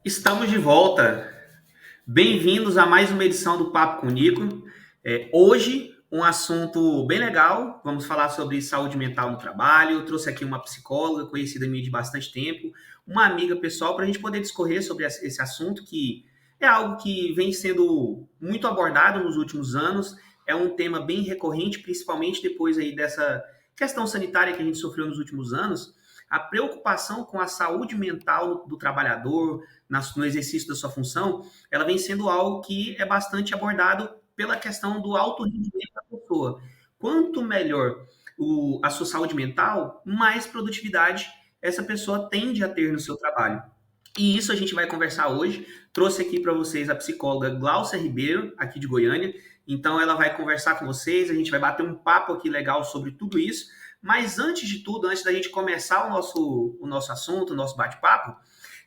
Estamos de volta. Bem-vindos a mais uma edição do Papo com o Nico. Hoje, um assunto bem legal. Vamos falar sobre saúde mental no trabalho. Eu trouxe aqui uma psicóloga conhecida minha de bastante tempo, uma amiga pessoal, para a gente poder discorrer sobre esse assunto, que é algo que vem sendo muito abordado nos últimos anos. É um tema bem recorrente, principalmente depois aí dessa questão sanitária que a gente sofreu nos últimos anos. A preocupação com a saúde mental do trabalhador, no exercício da sua função, ela vem sendo algo que é bastante abordado pela questão do alto rendimento da pessoa. Quanto melhor a sua saúde mental, mais produtividade essa pessoa tende a ter no seu trabalho. E isso a gente vai conversar hoje. Trouxe aqui para vocês a psicóloga Gláucia Ribeiro, aqui de Goiânia. Então, ela vai conversar com vocês, a gente vai bater um papo aqui legal sobre tudo isso. Mas antes de tudo, antes da gente começar o nosso assunto, o nosso bate-papo,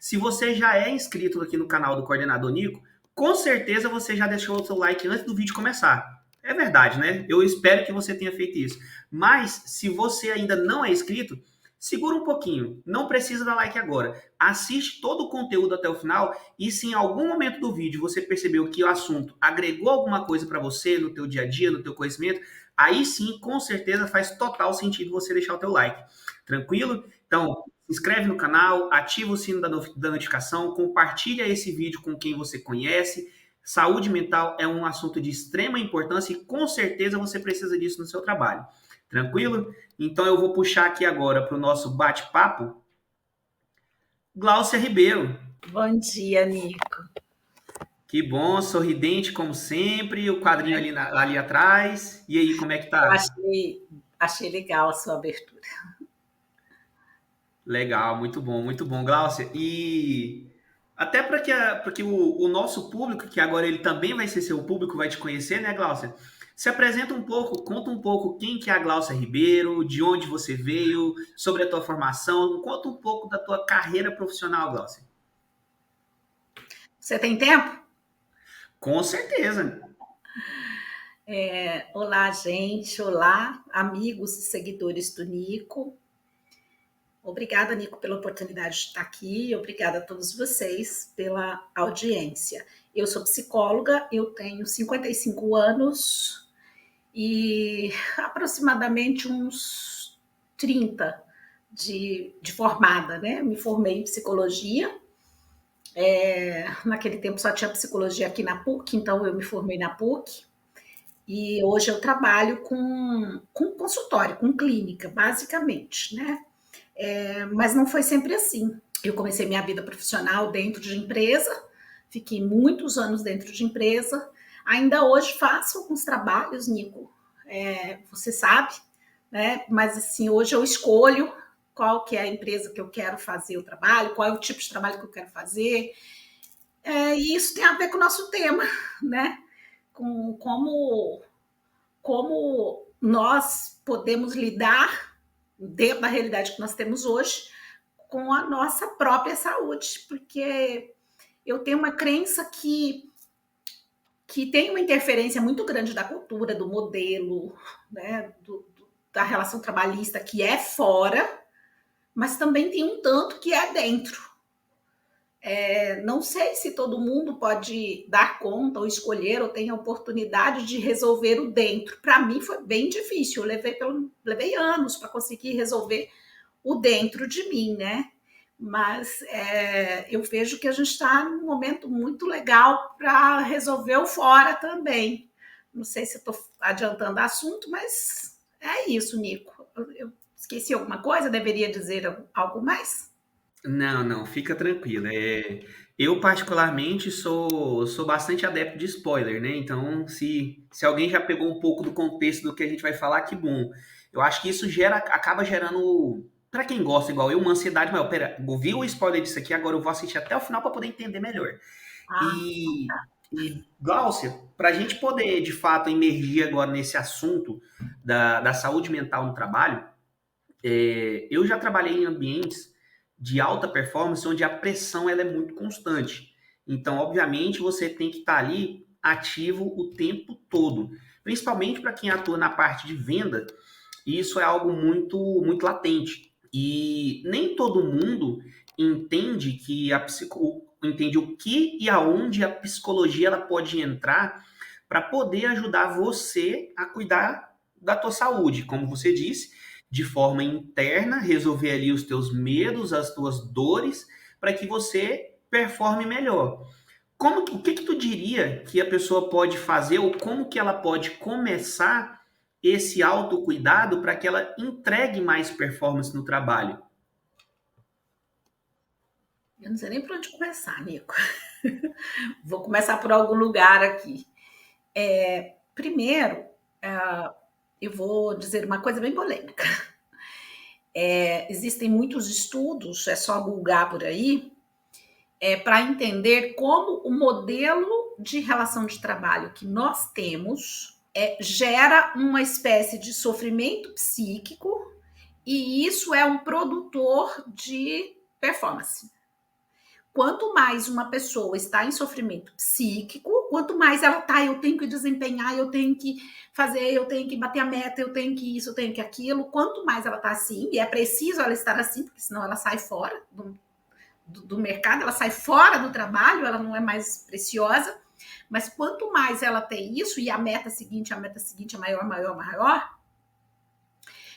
se você já é inscrito aqui no canal do Coordenador Nico, com certeza você já deixou o seu like antes do vídeo começar. É verdade, né? Eu espero que você tenha feito isso. Mas, se você ainda não é inscrito, segura um pouquinho. Não precisa dar like agora. Assiste todo o conteúdo até o final e se em algum momento do vídeo você percebeu que o assunto agregou alguma coisa para você no teu dia a dia, no teu conhecimento, aí sim, com certeza faz total sentido você deixar o teu like. Tranquilo? Então, se inscreve no canal, ativa o sino da notificação, compartilha esse vídeo com quem você conhece. Saúde mental é um assunto de extrema importância e com certeza você precisa disso no seu trabalho. Tranquilo? Então eu vou puxar aqui agora para o nosso bate-papo. Gláucia Ribeiro. Bom dia, Nico. Que bom, sorridente como sempre, o quadrinho ali atrás. E aí, como é que Eu tá? achei legal a sua abertura. Legal, muito bom, Gláucia. E até para que o nosso público, que agora ele também vai ser seu público, vai te conhecer, né, Gláucia? Se apresenta um pouco, conta um pouco quem que é a Gláucia Ribeiro, de onde você veio, sobre a tua formação, conta um pouco da tua carreira profissional, Gláucia. Você tem tempo? Com certeza. Olá, gente. Olá, amigos e seguidores do Nico. Obrigada, Nico, pela oportunidade de estar aqui. Obrigada a todos vocês pela audiência. Eu sou psicóloga, eu tenho 55 anos e aproximadamente uns 30 de formada, né? Me formei em psicologia. Naquele tempo só tinha psicologia aqui na PUC, então eu me formei na PUC. E hoje eu trabalho com consultório, com clínica, basicamente, né? Mas não foi sempre assim. Eu comecei minha vida profissional dentro de empresa, fiquei muitos anos dentro de empresa. Ainda hoje faço alguns trabalhos, Nico, você sabe, né? Mas assim, hoje eu escolho qual que é a empresa que eu quero fazer o trabalho, qual é o tipo de trabalho que eu quero fazer. E isso tem a ver com o nosso tema, né? Com como nós podemos lidar, dentro da realidade que nós temos hoje, com a nossa própria saúde, porque eu tenho uma crença que tem uma interferência muito grande da cultura, do modelo, né, da relação trabalhista que é fora, mas também tem um tanto que é dentro. Não sei se todo mundo pode dar conta ou escolher ou tem a oportunidade de resolver o dentro. Para mim foi bem difícil, eu levei anos para conseguir resolver o dentro de mim, né? Mas eu vejo que a gente está num momento muito legal para resolver o fora também. Não sei se estou adiantando assunto, mas é isso, Nico. Eu esqueci alguma coisa? Deveria dizer algo mais? Não, não, fica tranquila. Eu, particularmente, sou bastante adepto de spoiler, né? Então, se alguém já pegou um pouco do contexto do que a gente vai falar, que bom. Eu acho que isso acaba gerando, para quem gosta, igual eu, uma ansiedade maior. Pera, ouvi o spoiler disso aqui, agora eu vou assistir até o final para poder entender melhor. Ah, E Gláucia, para a gente poder, de fato, emergir agora nesse assunto da saúde mental no trabalho, eu já trabalhei em ambientes de alta performance onde a pressão ela é muito constante. Então, obviamente, você tem que estar ali ativo o tempo todo, principalmente para quem atua na parte de venda. Isso é algo muito latente. E nem todo mundo entende que entende o que e aonde a psicologia ela pode entrar para poder ajudar você a cuidar da tua saúde, como você disse, de forma interna, resolver ali os teus medos, as tuas dores, para que você performe melhor. O que que tu diria que a pessoa pode fazer ou como que ela pode começar esse autocuidado para que ela entregue mais performance no trabalho? Eu não sei nem por onde começar, Nico. Vou começar por algum lugar aqui. Primeiro, eu vou dizer uma coisa bem polêmica. Existem muitos estudos, é só googar por aí, para entender como o modelo de relação de trabalho que nós temos gera uma espécie de sofrimento psíquico e isso é um produtor de performance. Quanto mais uma pessoa está em sofrimento psíquico, quanto mais ela tá, eu tenho que desempenhar, eu tenho que fazer, eu tenho que bater a meta, eu tenho que isso, eu tenho que aquilo, quanto mais ela tá assim, e é preciso ela estar assim, porque senão ela sai fora do mercado, ela sai fora do trabalho, ela não é mais preciosa, mas quanto mais ela tem isso, e a meta seguinte é maior, maior, maior,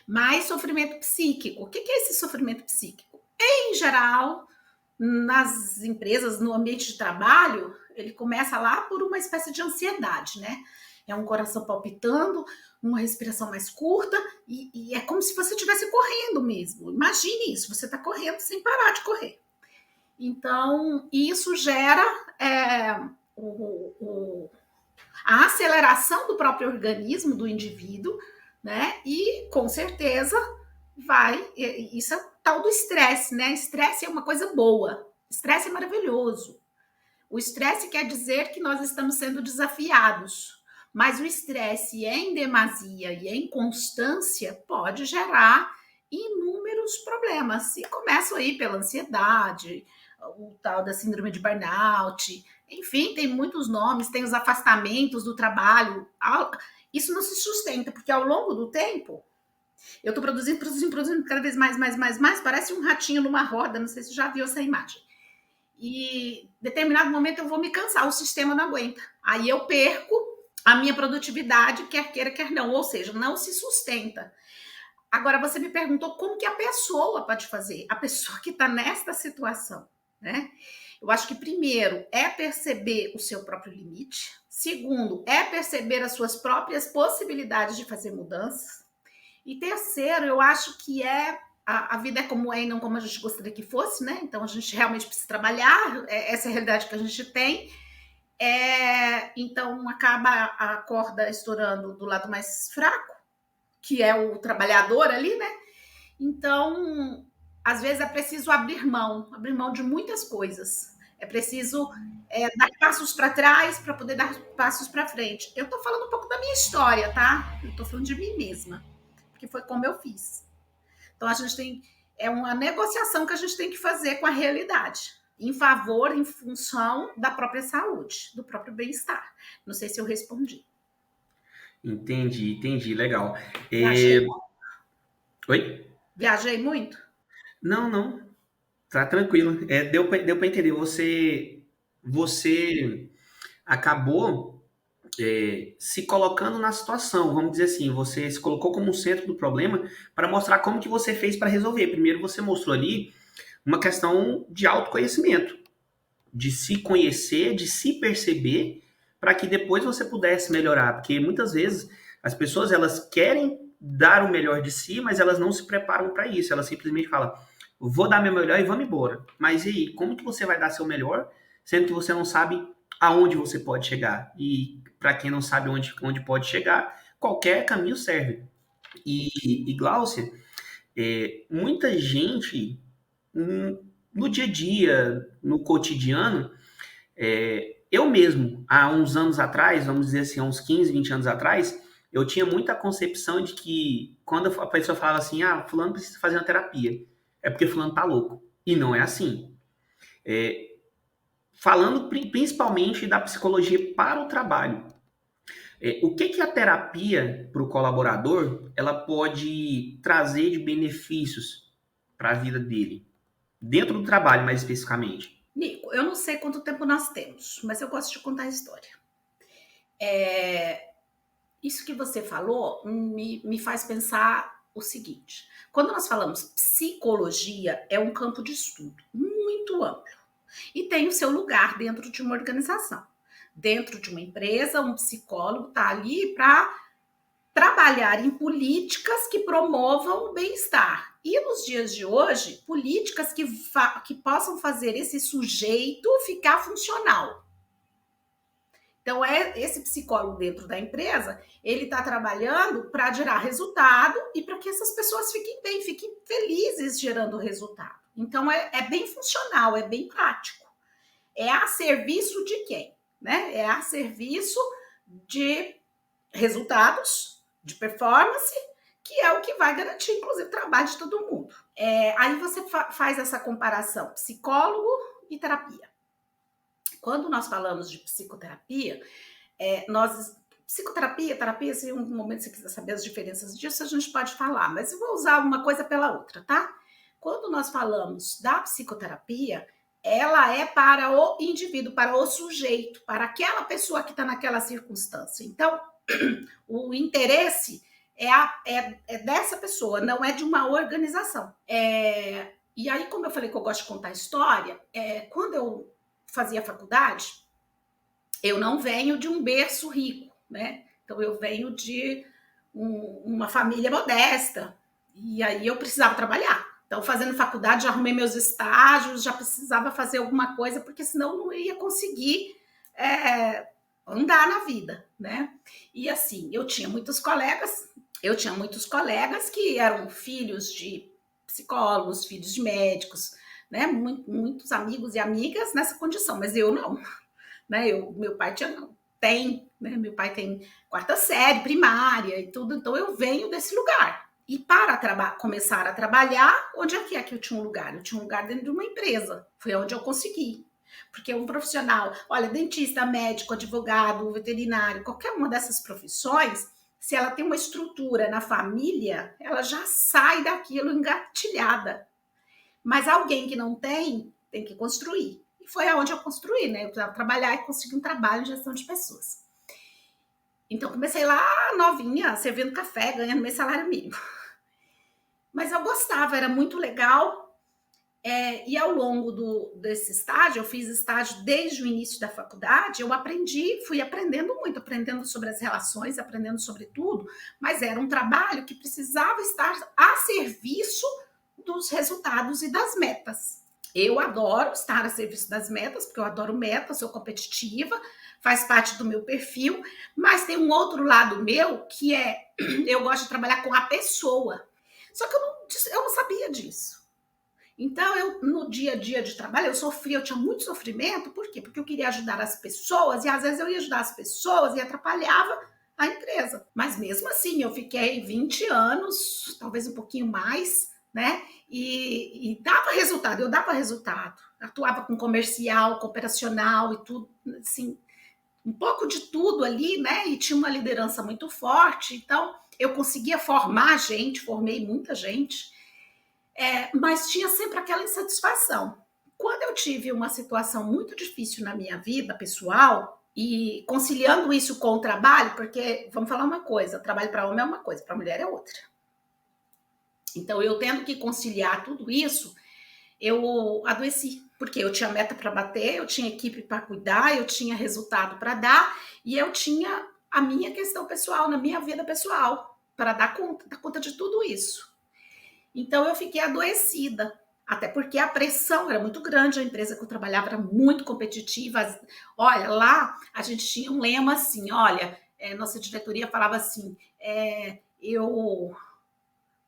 mais sofrimento psíquico. O que é esse sofrimento psíquico? Em geral, nas empresas, no ambiente de trabalho, ele começa lá por uma espécie de ansiedade, né? É um coração palpitando, uma respiração mais curta, e é como se você estivesse correndo mesmo. Imagine isso, você está correndo sem parar de correr. Então, isso gera a aceleração do próprio organismo do indivíduo, né? E, com certeza, isso é o tal do estresse, né? Estresse é uma coisa boa. Estresse é maravilhoso. O estresse quer dizer que nós estamos sendo desafiados. Mas o estresse em demasia e em constância pode gerar inúmeros problemas. E começam aí pela ansiedade, o tal da síndrome de burnout, enfim, tem muitos nomes, tem os afastamentos do trabalho. Isso não se sustenta, porque ao longo do tempo, eu estou produzindo cada vez mais, parece um ratinho numa roda, não sei se você já viu essa imagem. E em determinado momento eu vou me cansar, o sistema não aguenta. Aí eu perco a minha produtividade, quer queira, quer não, ou seja, não se sustenta. Agora, você me perguntou como que a pessoa pode fazer, a pessoa que está nesta situação, né? Eu acho que primeiro é perceber o seu próprio limite, segundo é perceber as suas próprias possibilidades de fazer mudanças, e terceiro, eu acho que a vida é como é e não como a gente gostaria que fosse, né? Então a gente realmente precisa trabalhar, essa é a realidade que a gente tem. Então acaba a corda estourando do lado mais fraco, que é o trabalhador ali, né? Então, às vezes é preciso abrir mão de muitas coisas. É preciso dar passos para trás para poder dar passos para frente. Eu estou falando um pouco da minha história, tá? Eu estou falando de mim mesma, porque foi como eu fiz. Então, a gente tem uma negociação que a gente tem que fazer com a realidade, em favor, em função da própria saúde, do próprio bem-estar. Não sei se eu respondi. Entendi, legal. Viajei. Oi? Viajei muito? Não, tá tranquilo. Deu para entender. Você acabou se colocando na situação, vamos dizer assim, você se colocou como um centro do problema para mostrar como que você fez para resolver. Primeiro você mostrou ali uma questão de autoconhecimento, de se conhecer, de se perceber, para que depois você pudesse melhorar, porque muitas vezes as pessoas elas querem dar o melhor de si, mas elas não se preparam para isso, elas simplesmente falam, vou dar meu melhor e vamos embora. Mas e aí, como que você vai dar seu melhor, sendo que você não sabe aonde você pode chegar? E para quem não sabe onde pode chegar, qualquer caminho serve. E Gláucia, muita gente no dia a dia, no cotidiano, eu mesmo, há uns anos atrás, vamos dizer assim, há uns 15, 20 anos atrás, eu tinha muita concepção de que quando a pessoa falava assim, fulano precisa fazer uma terapia, é porque fulano tá louco. E não é assim. Falando principalmente da psicologia para o trabalho. O que a terapia para o colaborador ela pode trazer de benefícios para a vida dele? Dentro do trabalho, mais especificamente. Nico, eu não sei quanto tempo nós temos, mas eu gosto de contar a história. Isso que você falou me faz pensar o seguinte: quando nós falamos psicologia, é um campo de estudo muito amplo e tem o seu lugar dentro de uma organização. Dentro de uma empresa, um psicólogo está ali para trabalhar em políticas que promovam o bem-estar. E nos dias de hoje, políticas que possam fazer esse sujeito ficar funcional. Então, esse psicólogo dentro da empresa, ele está trabalhando para gerar resultado e para que essas pessoas fiquem bem, fiquem felizes gerando resultado. Então, é bem funcional, é bem prático. É a serviço de quem? Né? É a serviço de resultados, de performance, que é o que vai garantir, inclusive, o trabalho de todo mundo. Aí você faz essa comparação, psicólogo e terapia. Quando nós falamos de psicoterapia, terapia, se em um momento você quiser saber as diferenças disso, a gente pode falar, mas eu vou usar uma coisa pela outra, tá? Quando nós falamos da psicoterapia, ela é para o indivíduo, para o sujeito, para aquela pessoa que está naquela circunstância. Então, o interesse é dessa pessoa, não é de uma organização. E aí, como eu falei que eu gosto de contar história, quando eu fazia faculdade, eu não venho de um berço rico, né? Então, eu venho de uma família modesta, e aí eu precisava trabalhar. Então, fazendo faculdade, já arrumei meus estágios, já precisava fazer alguma coisa, porque senão não ia conseguir andar na vida, né? E assim, eu tinha muitos colegas que eram filhos de psicólogos, filhos de médicos, né? Muitos amigos e amigas nessa condição, mas eu não, né? Meu pai né? Meu pai tem 4ª série, primária e tudo, então eu venho desse lugar. E para começar a trabalhar, onde é que eu tinha um lugar? Eu tinha um lugar dentro de uma empresa, foi onde eu consegui. Porque um profissional, olha, dentista, médico, advogado, veterinário, qualquer uma dessas profissões, se ela tem uma estrutura na família, ela já sai daquilo engatilhada. Mas alguém que não tem que construir. E foi aonde eu construí, né? Eu precisava trabalhar e consegui um trabalho em gestão de pessoas. Então, comecei lá novinha, servindo café, ganhando meu salário mínimo. Mas eu gostava, era muito legal. E ao longo desse estágio, eu fiz estágio desde o início da faculdade, eu fui aprendendo muito, aprendendo sobre as relações, aprendendo sobre tudo, mas era um trabalho que precisava estar a serviço dos resultados e das metas. Eu adoro estar a serviço das metas, porque eu adoro metas, sou competitiva, faz parte do meu perfil, mas tem um outro lado meu que eu gosto de trabalhar com a pessoa. Só que eu não sabia disso. Então, no dia a dia de trabalho, eu tinha muito sofrimento, por quê? Porque eu queria ajudar as pessoas, e às vezes eu ia ajudar as pessoas e atrapalhava a empresa. Mas mesmo assim, eu fiquei 20 anos, talvez um pouquinho mais, né? E eu dava resultado. Atuava com comercial, com operacional e tudo, assim, um pouco de tudo ali, né? E tinha uma liderança muito forte, então eu conseguia formei muita gente. Mas tinha sempre aquela insatisfação. Quando eu tive uma situação muito difícil na minha vida pessoal, e conciliando isso com o trabalho, porque, vamos falar uma coisa, trabalho para homem é uma coisa, para mulher é outra. Então, eu tendo que conciliar tudo isso, eu adoeci, porque eu tinha meta para bater, eu tinha equipe para cuidar, eu tinha resultado para dar, e eu tinha a minha questão pessoal, na minha vida pessoal, para dar conta de tudo isso. Então, eu fiquei adoecida, até porque a pressão era muito grande, a empresa que eu trabalhava era muito competitiva. Olha, lá a gente tinha um lema assim, olha, nossa diretoria falava assim,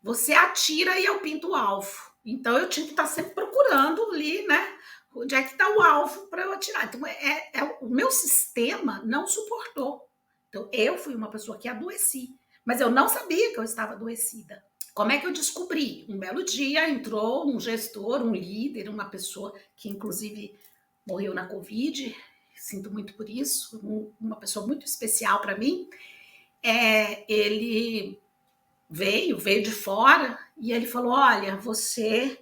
você atira e eu pinto o alvo. Então, eu tinha que estar sempre procurando ali, né, onde é que está o alvo para eu atirar. Então, o meu sistema não suportou. Então, eu fui uma pessoa que adoeci, mas eu não sabia que eu estava adoecida. Como é que eu descobri? Um belo dia entrou um gestor, um líder, uma pessoa que inclusive morreu na Covid, sinto muito por isso, uma pessoa muito especial para mim. Ele veio de fora e ele falou, olha, você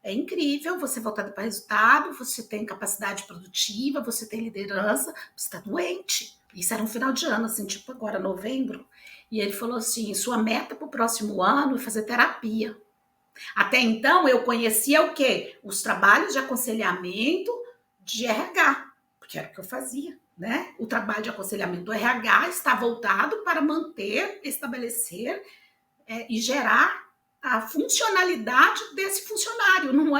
É incrível, você voltado para resultado, você tem capacidade produtiva, você tem liderança, você está doente. Isso era um final de ano, assim, tipo agora, novembro. E ele falou assim: sua meta para o próximo ano é fazer terapia. Até então, eu conhecia o quê? Os trabalhos de aconselhamento de RH, porque era o que eu fazia, né? O trabalho de aconselhamento do RH está voltado para manter, estabelecer e gerar a funcionalidade desse funcionário. Não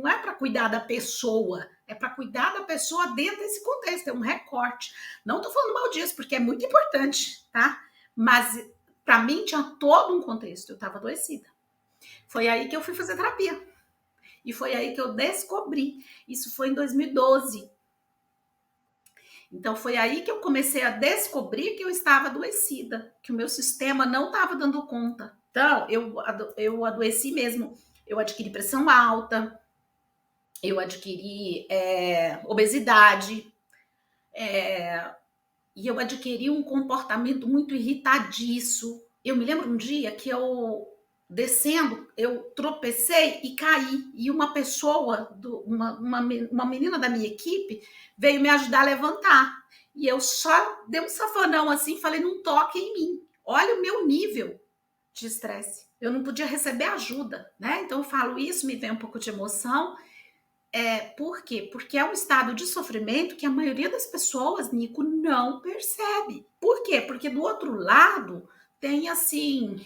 é para cuidar da pessoa, é para cuidar da pessoa dentro desse contexto, é um recorte. Não estou falando mal disso, porque é muito importante, tá? Mas para mim tinha todo um contexto, eu estava adoecida. Foi aí que eu fui fazer terapia. E foi aí que eu descobri. Isso foi em 2012. Então foi aí que eu comecei a descobrir que eu estava adoecida, que o meu sistema não estava dando conta. Então eu adoeci mesmo. Eu adquiri pressão alta, eu adquiri obesidade, e eu adquiri um comportamento muito irritadiço. Eu me lembro um dia que eu descendo, eu tropecei e caí. E uma pessoa, uma menina da minha equipe, veio me ajudar a levantar. E eu só dei um safanão assim, falei, não toque em mim. Olha o meu nível de estresse. Eu não podia receber ajuda, né? Então eu falo isso, me vem um pouco de emoção. Por quê? Porque é um estado de sofrimento que a maioria das pessoas, Nico, não percebe. Por quê? Porque do outro lado tem assim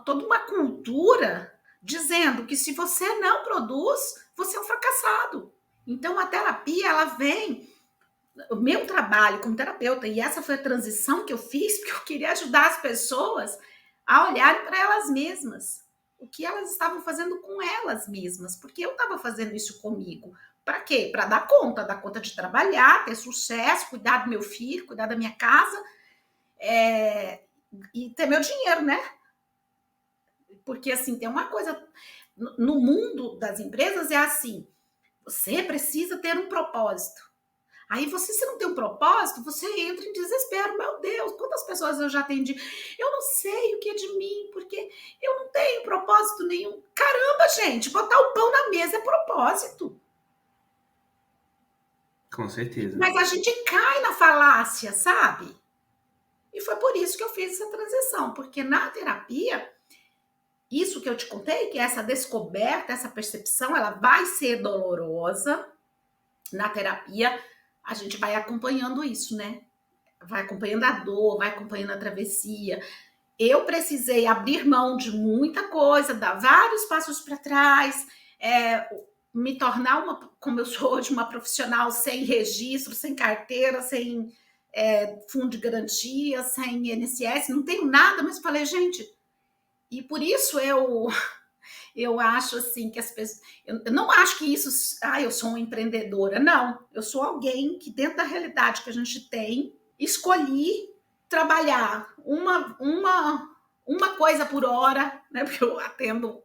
toda uma cultura dizendo que se você não produz, você é um fracassado. Então a terapia, ela vem, o meu trabalho como terapeuta, e essa foi a transição que eu fiz, porque eu queria ajudar as pessoas a olharem para elas mesmas, o que elas estavam fazendo com elas mesmas, porque eu estava fazendo isso comigo. Para quê? Para dar conta de trabalhar, ter sucesso, cuidar do meu filho, cuidar da minha casa, e ter meu dinheiro, né? Porque, assim, tem uma coisa, no mundo das empresas é assim, você precisa ter um propósito. Aí você, se não tem um propósito, você entra em desespero. Meu Deus, quantas pessoas eu já atendi? Eu não sei o que é de mim, porque eu não tenho propósito nenhum. Caramba, gente, botar o pão na mesa é propósito. Com certeza. Mas a gente cai na falácia, sabe? E foi por isso que eu fiz essa transição, porque na terapia, isso que eu te contei, que essa descoberta, essa percepção, ela vai ser dolorosa. Na terapia, a gente vai acompanhando isso, né? Vai acompanhando a dor, vai acompanhando a travessia. Eu precisei abrir mão de muita coisa, dar vários passos para trás, me tornar como eu sou hoje, uma profissional sem registro, sem carteira, sem fundo de garantia, sem INSS, não tenho nada, mas falei, gente, e por isso eu acho assim que as pessoas. Eu não acho que isso. Eu sou uma empreendedora. Não. Eu sou alguém que, dentro da realidade que a gente tem, escolhi trabalhar uma coisa por hora, né? Porque eu atendo,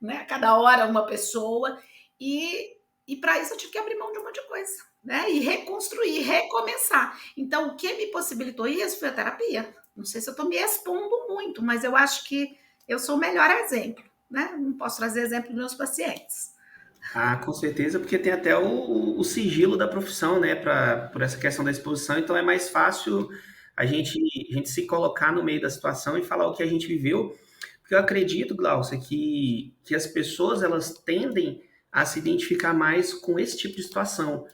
né, a cada hora uma pessoa. E para isso eu tive que abrir mão de um monte de coisa, né? E reconstruir, recomeçar. Então, o que me possibilitou isso foi a terapia. Não sei se eu estou me expondo muito, mas eu acho que eu sou o melhor exemplo. Né? Não posso trazer exemplo dos meus pacientes. Ah, com certeza, porque tem até o sigilo da profissão, né, por essa questão da exposição, então é mais fácil a gente se colocar no meio da situação e falar o que a gente viveu, porque eu acredito, Glaucia, que as pessoas, elas tendem a se identificar mais com esse tipo de situação.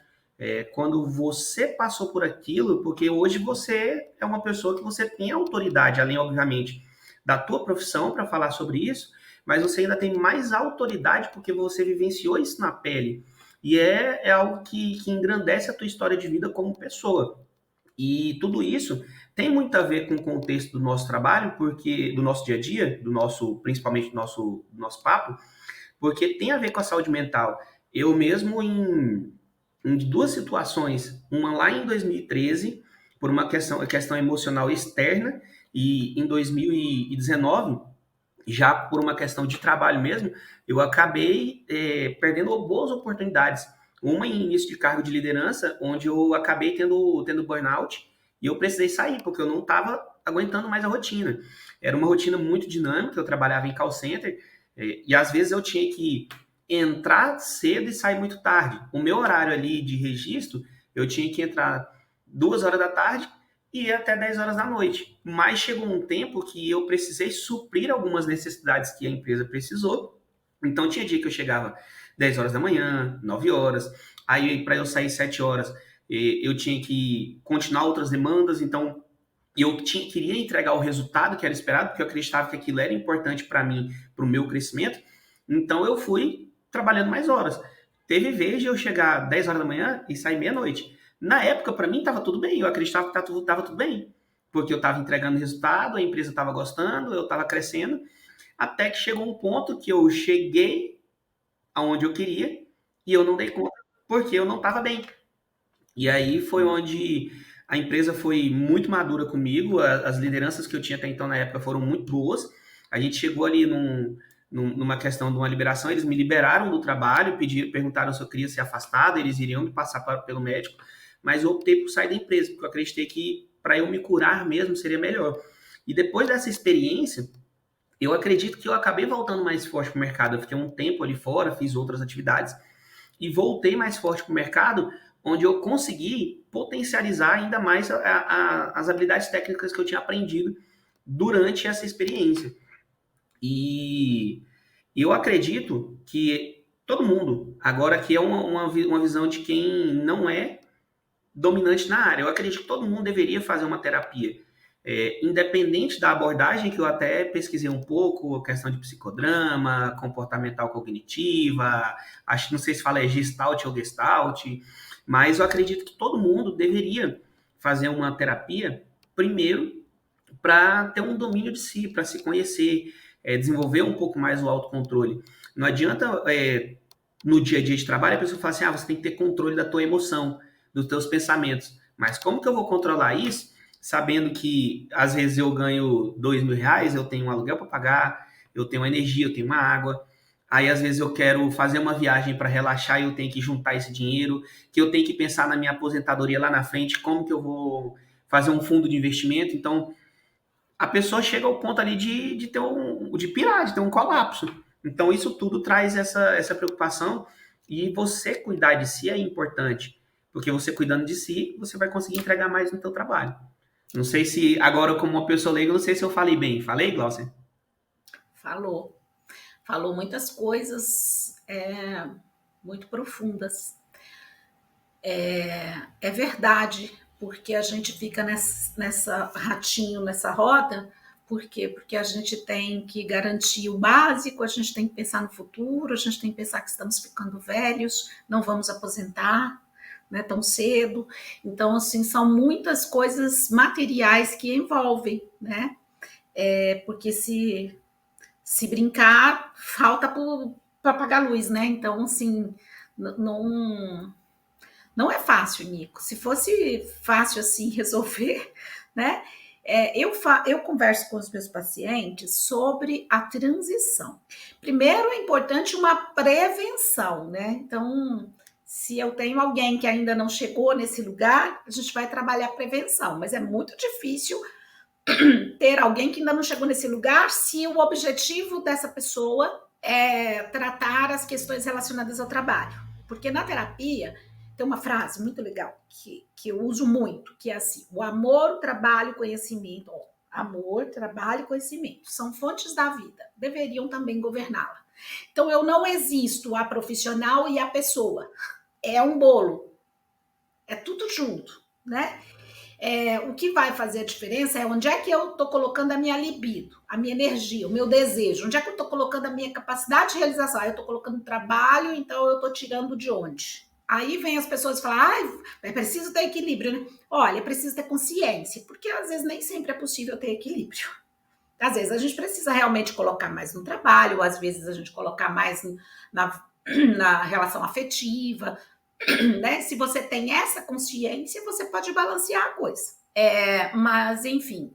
Quando você passou por aquilo, porque hoje você é uma pessoa que você tem autoridade, além, obviamente, da tua profissão para falar sobre isso, mas você ainda tem mais autoridade porque você vivenciou isso na pele. E é algo que engrandece a tua história de vida como pessoa. E tudo isso tem muito a ver com o contexto do nosso trabalho, porque do nosso dia a dia, principalmente do nosso papo, porque tem a ver com a saúde mental. Eu mesmo em duas situações, uma lá em 2013, por uma questão emocional externa, e em 2019 já por uma questão de trabalho mesmo, eu acabei perdendo boas oportunidades. Uma em início de cargo de liderança, onde eu acabei tendo burnout e eu precisei sair, porque eu não estava aguentando mais a rotina. Era uma rotina muito dinâmica, eu trabalhava em call center e às vezes eu tinha que entrar cedo e sair muito tarde. O meu horário ali de registro, eu tinha que entrar 2 horas da tarde e ir até 10 horas da noite. Mas chegou um tempo que eu precisei suprir algumas necessidades que a empresa precisou. Então tinha dia que eu chegava 10 horas da manhã, 9 horas. Aí para eu sair 7 horas, eu tinha que continuar outras demandas. Então queria entregar o resultado que era esperado, porque eu acreditava que aquilo era importante para mim, para o meu crescimento. Então eu fui trabalhando mais horas. Teve vez de eu chegar 10 horas da manhã e sair meia-noite. Na época, para mim, estava tudo bem. Eu acreditava que estava tudo bem. Porque eu estava entregando resultado, a empresa estava gostando, eu estava crescendo. Até que chegou um ponto que eu cheguei aonde eu queria e eu não dei conta porque eu não estava bem. E aí foi onde a empresa foi muito madura comigo, as lideranças que eu tinha até então na época foram muito boas. A gente chegou ali numa questão de uma liberação, eles me liberaram do trabalho, perguntaram se eu queria ser afastado, eles iriam me passar pelo médico, mas eu optei por sair da empresa, porque eu acreditei que para eu me curar mesmo seria melhor. E depois dessa experiência, eu acredito que eu acabei voltando mais forte para o mercado. Eu fiquei um tempo ali fora, fiz outras atividades e voltei mais forte para o mercado, onde eu consegui potencializar ainda mais as habilidades técnicas que eu tinha aprendido durante essa experiência. E eu acredito que todo mundo, agora que é uma visão de quem não é dominante na área, eu acredito que todo mundo deveria fazer uma terapia. Independente da abordagem, que eu até pesquisei um pouco, a questão de psicodrama, comportamental cognitiva, acho, não sei se fala Gestalt ou Gestalt, mas eu acredito que todo mundo deveria fazer uma terapia, primeiro, para ter um domínio de si, para se conhecer, desenvolver um pouco mais o autocontrole. Não adianta, no dia a dia de trabalho, a pessoa fala assim, você tem que ter controle da tua emoção, dos teus pensamentos. Mas como que eu vou controlar isso, sabendo que às vezes eu ganho R$ 2.000, eu tenho um aluguel para pagar, eu tenho energia, eu tenho uma água, aí às vezes eu quero fazer uma viagem para relaxar e eu tenho que juntar esse dinheiro, que eu tenho que pensar na minha aposentadoria lá na frente, como que eu vou fazer um fundo de investimento. Então, a pessoa chega ao ponto ali de pirar, de ter um colapso. Então, isso tudo traz essa preocupação e você cuidar de si é importante, porque você cuidando de si, você vai conseguir entregar mais no teu trabalho. Não sei se, agora como uma pessoa leiga, não sei se eu falei bem. Falei, Glaucia? Falou. Falou muitas coisas muito profundas. É verdade, porque a gente fica nessa ratinho, nessa roda. Por quê? Porque a gente tem que garantir o básico, a gente tem que pensar no futuro, a gente tem que pensar que estamos ficando velhos, não vamos aposentar, né, tão cedo. Então, assim, são muitas coisas materiais que envolvem, né? Porque se brincar, falta para pagar a luz, né? Então, assim, não é fácil, Nico. Se fosse fácil assim resolver, né? Eu converso com os meus pacientes sobre a transição. Primeiro, é importante uma prevenção, né? Então, se eu tenho alguém que ainda não chegou nesse lugar, a gente vai trabalhar a prevenção, mas é muito difícil ter alguém que ainda não chegou nesse lugar se o objetivo dessa pessoa é tratar as questões relacionadas ao trabalho. Porque na terapia tem uma frase muito legal que eu uso muito, que é assim: o amor, o trabalho, o conhecimento. Amor, trabalho e conhecimento são fontes da vida, deveriam também governá-la. Então eu não existo a profissional e a pessoa. É um bolo. É tudo junto, né? O que vai fazer a diferença é onde é que eu estou colocando a minha libido, a minha energia, o meu desejo, onde é que eu estou colocando a minha capacidade de realização. Eu estou colocando trabalho, então eu estou tirando de onde? Aí vem as pessoas e falam, é preciso ter equilíbrio, né? Olha, é preciso ter consciência, porque às vezes nem sempre é possível ter equilíbrio. Às vezes a gente precisa realmente colocar mais no trabalho, às vezes a gente colocar mais na relação afetiva, né? Se você tem essa consciência, você pode balancear a coisa. Mas, enfim,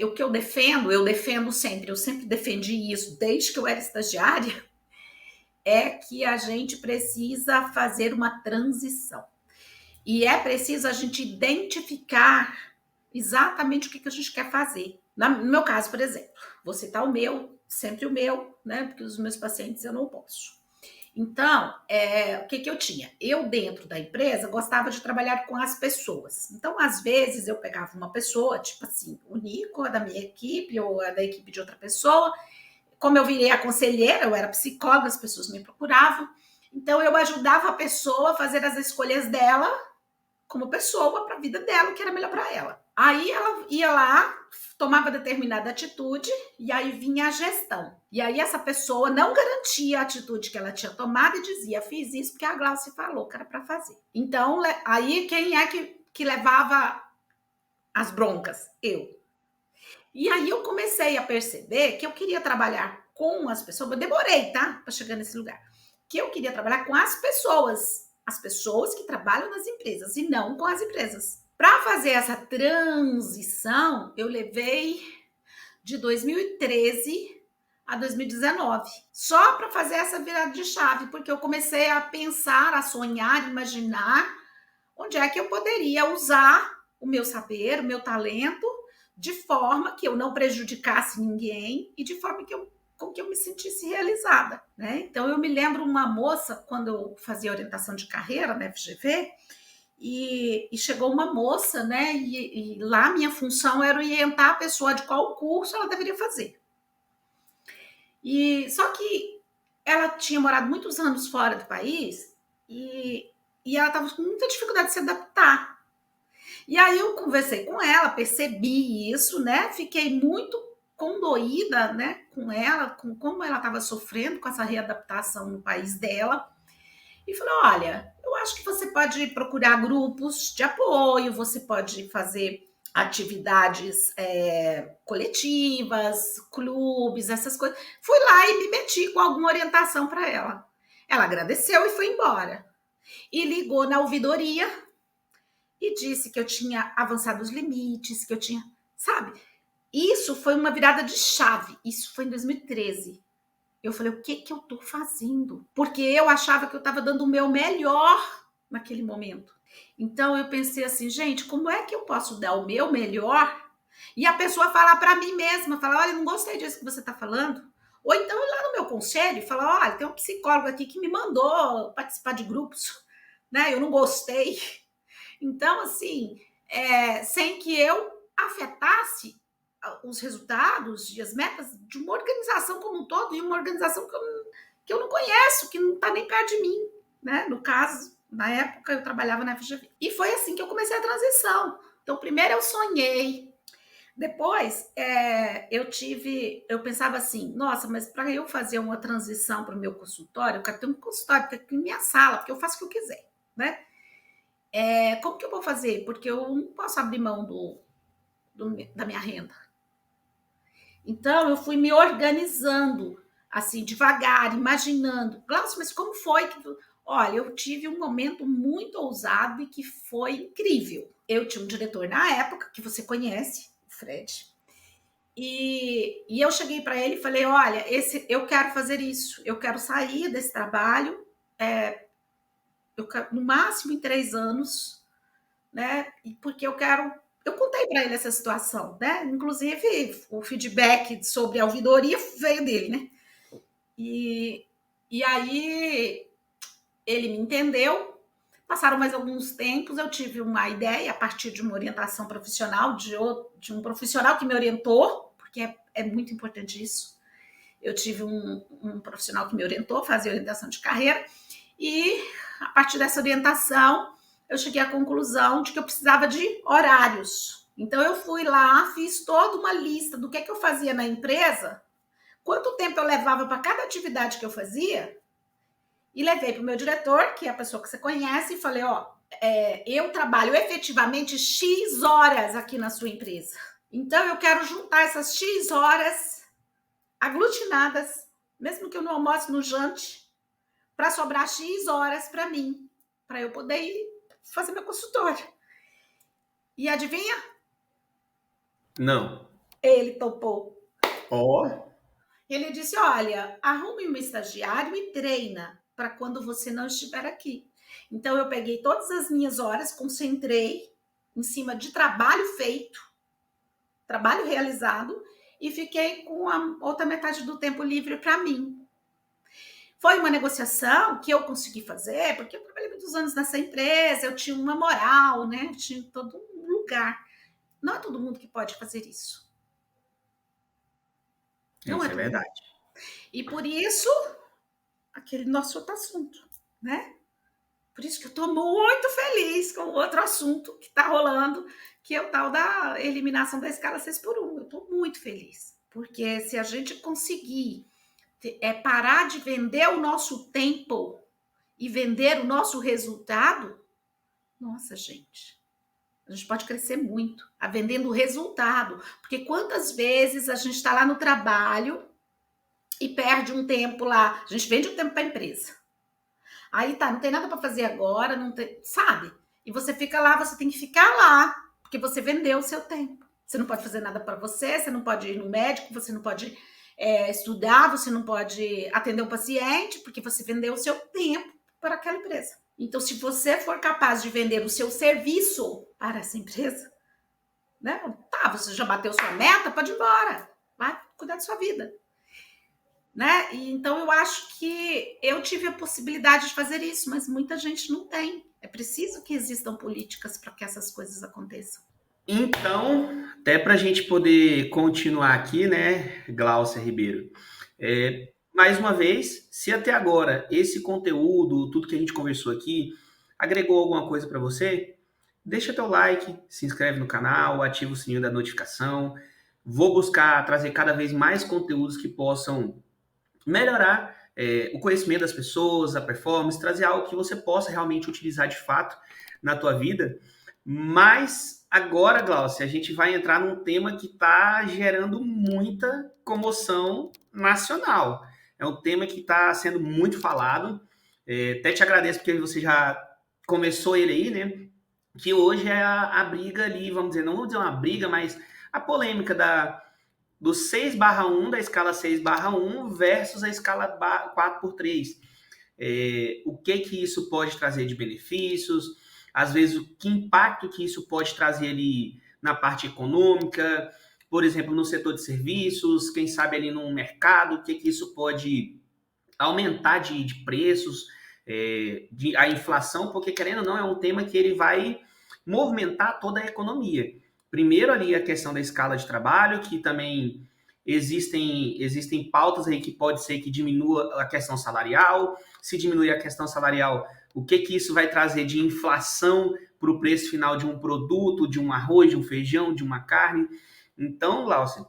o que eu defendo sempre, eu sempre defendi isso desde que eu era estagiária, é que a gente precisa fazer uma transição. E é preciso a gente identificar exatamente o que a gente quer fazer. No meu caso, por exemplo, vou citar o meu, sempre o meu, né? Porque os meus pacientes eu não posso. Então, o que eu tinha? Eu, dentro da empresa, gostava de trabalhar com as pessoas. Então, às vezes, eu pegava uma pessoa, tipo assim, o Nico, da minha equipe, ou da equipe de outra pessoa. Como eu virei a conselheira, eu era psicóloga, as pessoas me procuravam. Então, eu ajudava a pessoa a fazer as escolhas dela como pessoa para a vida dela, o que era melhor para ela. Aí ela ia lá, tomava determinada atitude e aí vinha a gestão. E aí essa pessoa não garantia a atitude que ela tinha tomado e dizia, fiz isso porque a Glaucia falou que era para fazer. Então, aí quem é que levava as broncas? Eu. E aí eu comecei a perceber que eu queria trabalhar com as pessoas, eu demorei, tá? Para chegar nesse lugar. Que eu queria trabalhar com as pessoas que trabalham nas empresas e não com as empresas. Para fazer essa transição, eu levei de 2013 a 2019, só para fazer essa virada de chave, porque eu comecei a pensar, a sonhar, imaginar onde é que eu poderia usar o meu saber, o meu talento, de forma que eu não prejudicasse ninguém e de forma com que eu me sentisse realizada, né? Então, eu me lembro uma moça, quando eu fazia orientação de carreira na FGV, e chegou uma moça, né? E lá minha função era orientar a pessoa de qual curso ela deveria fazer. E só que ela tinha morado muitos anos fora do país e ela estava com muita dificuldade de se adaptar. E aí eu conversei com ela, percebi isso, né? Fiquei muito condoída, né, com ela, com como ela estava sofrendo com essa readaptação no país dela. E falei, olha, eu acho que você pode procurar grupos de apoio, você pode fazer atividades coletivas, clubes, essas coisas. Fui lá e me meti com alguma orientação para ela. Ela agradeceu e foi embora. E ligou na ouvidoria e disse que eu tinha avançado os limites, que eu tinha, sabe? Isso foi uma virada de chave. Isso foi em 2013. Eu falei, o que eu tô fazendo? Porque eu achava que eu estava dando o meu melhor naquele momento. Então eu pensei assim, gente, como é que eu posso dar o meu melhor e a pessoa falar para mim mesma, falar, olha, não gostei disso que você está falando. Ou então ir lá no meu conselho e falar, olha, tem um psicólogo aqui que me mandou participar de grupos, né? Eu não gostei. Então, assim, sem que eu afetasse os resultados e as metas de uma organização como um todo, e uma organização que eu não conheço, que não está nem perto de mim, né? No caso, na época, eu trabalhava na FGV. E foi assim que eu comecei a transição. Então, primeiro eu sonhei, depois eu pensava assim, nossa, mas para eu fazer uma transição para o meu consultório, eu quero ter um consultório aqui em minha sala, porque eu faço o que eu quiser, né? Como que eu vou fazer? Porque eu não posso abrir mão da minha renda. Então, eu fui me organizando, assim, devagar, imaginando. Glaucio, mas como foi que... Olha, eu tive um momento muito ousado e que foi incrível. Eu tinha um diretor na época, que você conhece, o Fred, e eu cheguei para ele e falei, olha, eu quero fazer isso, eu quero sair desse trabalho, no máximo em 3 anos, né? Porque eu quero... Eu contei para ele essa situação, né? Inclusive, o feedback sobre a ouvidoria veio dele, né? E aí ele me entendeu. Passaram mais alguns tempos, eu tive uma ideia a partir de uma orientação profissional, de um profissional que me orientou, porque é muito importante isso. Eu tive um profissional que me orientou, fazia orientação de carreira, e a partir dessa orientação, eu cheguei à conclusão de que eu precisava de horários. Então, eu fui lá, fiz toda uma lista do que eu fazia na empresa, quanto tempo eu levava para cada atividade que eu fazia, e levei para o meu diretor, que é a pessoa que você conhece, e falei, ó, eu trabalho efetivamente X horas aqui na sua empresa. Então, eu quero juntar essas X horas aglutinadas, mesmo que eu não almoce no jante, para sobrar X horas para mim, para eu poder ir fazer meu consultório. E adivinha? Não. Ele topou. Ó. Ele disse, olha, arrume um estagiário e treina para quando você não estiver aqui. Então, eu peguei todas as minhas horas, concentrei em cima de trabalho feito, trabalho realizado, e fiquei com a outra metade do tempo livre para mim. Foi uma negociação que eu consegui fazer, porque eu trabalhei muitos anos nessa empresa, eu tinha uma moral, né? Eu tinha todo um lugar. Não é todo mundo que pode fazer isso. Não é Isso é todo mundo. verdade. E por isso, aquele nosso outro assunto, né? Por isso que eu estou muito feliz com o outro assunto que está rolando, que é o tal da eliminação da escala 6x1. Eu estou muito feliz. Porque se a gente conseguir parar de vender o nosso tempo e vender o nosso resultado, nossa, gente, a gente pode crescer muito a vendendo o resultado. Porque quantas vezes a gente está lá no trabalho e perde um tempo lá, a gente vende o tempo para a empresa. Aí tá, não tem nada para fazer agora, não tem, sabe? E você fica lá, você tem que ficar lá, porque você vendeu o seu tempo. Você não pode fazer nada para você, você não pode ir no médico, você não pode estudar, você não pode atender um paciente, porque você vendeu o seu tempo para aquela empresa. Então, se você for capaz de vender o seu serviço para essa empresa, né? Tá, você já bateu sua meta, pode ir embora, vai cuidar da sua vida. Né? E, então eu acho que eu tive a possibilidade de fazer isso, mas muita gente não tem. É preciso que existam políticas para que essas coisas aconteçam. Então, até para a gente poder continuar aqui, né, Gláucia Ribeiro, mais uma vez, se até agora esse conteúdo, tudo que a gente conversou aqui, agregou alguma coisa para você, deixa teu like, se inscreve no canal, ativa o sininho da notificação. Vou buscar trazer cada vez mais conteúdos que possam melhorar o conhecimento das pessoas, a performance, trazer algo que você possa realmente utilizar de fato na tua vida. Mas agora, Glaucia, a gente vai entrar num tema que está gerando muita comoção nacional. É um tema que está sendo muito falado. Até te agradeço porque você já começou ele aí, né? Que hoje é a briga ali, vamos dizer, não vou dizer uma briga, mas a polêmica do 6/1, da escala 6/1 versus a escala 4x3. O que isso pode trazer de benefícios, às vezes o que impacto que isso pode trazer ali na parte econômica, por exemplo, no setor de serviços, quem sabe ali no mercado, o que isso pode aumentar de preços, a inflação, porque querendo ou não, é um tema que ele vai movimentar toda a economia. Primeiro ali a questão da escala de trabalho, que também existem pautas aí que pode ser que diminua a questão salarial. Se diminuir a questão salarial, o que isso vai trazer de inflação para o preço final de um produto, de um arroz, de um feijão, de uma carne. Então, Glaucio,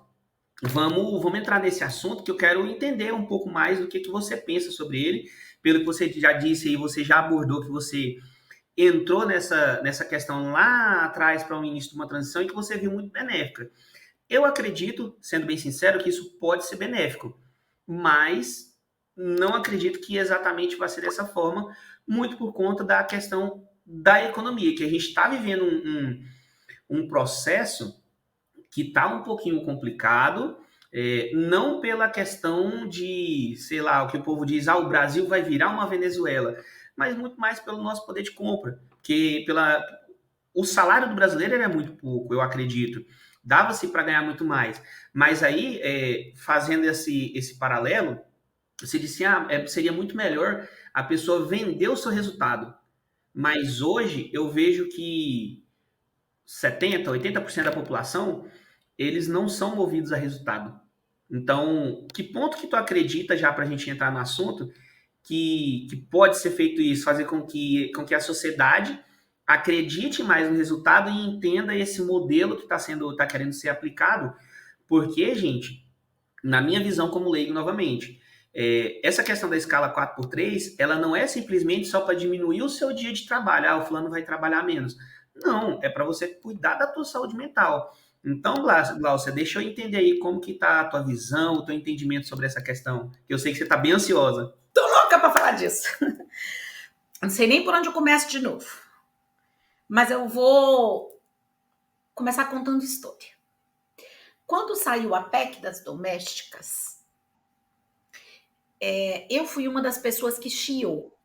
vamos entrar nesse assunto que eu quero entender um pouco mais do que você pensa sobre ele. Pelo que você já disse aí, você já abordou que você entrou nessa questão lá atrás para o início de uma transição e que você viu muito benéfica. Eu acredito, sendo bem sincero, que isso pode ser benéfico, mas não acredito que exatamente vai ser dessa forma, muito por conta da questão da economia, que a gente está vivendo um processo que está um pouquinho complicado, não pela questão de, sei lá, o que o povo diz, o Brasil vai virar uma Venezuela, mas muito mais pelo nosso poder de compra, porque o salário do brasileiro é muito pouco, eu acredito. Dava-se para ganhar muito mais. Mas aí, fazendo esse paralelo, você disse, seria muito melhor a pessoa vender o seu resultado. Mas hoje eu vejo que 70%, 80% da população, eles não são movidos a resultado. Então, que ponto que tu acredita, já para a gente entrar no assunto, que pode ser feito isso, fazer com que a sociedade acredite mais no resultado e entenda esse modelo que está querendo ser aplicado, porque, gente, na minha visão como leigo novamente, essa questão da escala 4x3, ela não é simplesmente só para diminuir o seu dia de trabalho, o fulano vai trabalhar menos. Não, é para você cuidar da tua saúde mental. Então, Glaucia, deixa eu entender aí como que tá a tua visão, o teu entendimento sobre essa questão, que eu sei que você está bem ansiosa. Tô louca para falar disso. Não sei nem por onde eu começo de novo. Mas eu vou começar contando história. Quando saiu a PEC das domésticas, eu fui uma das pessoas que chiou.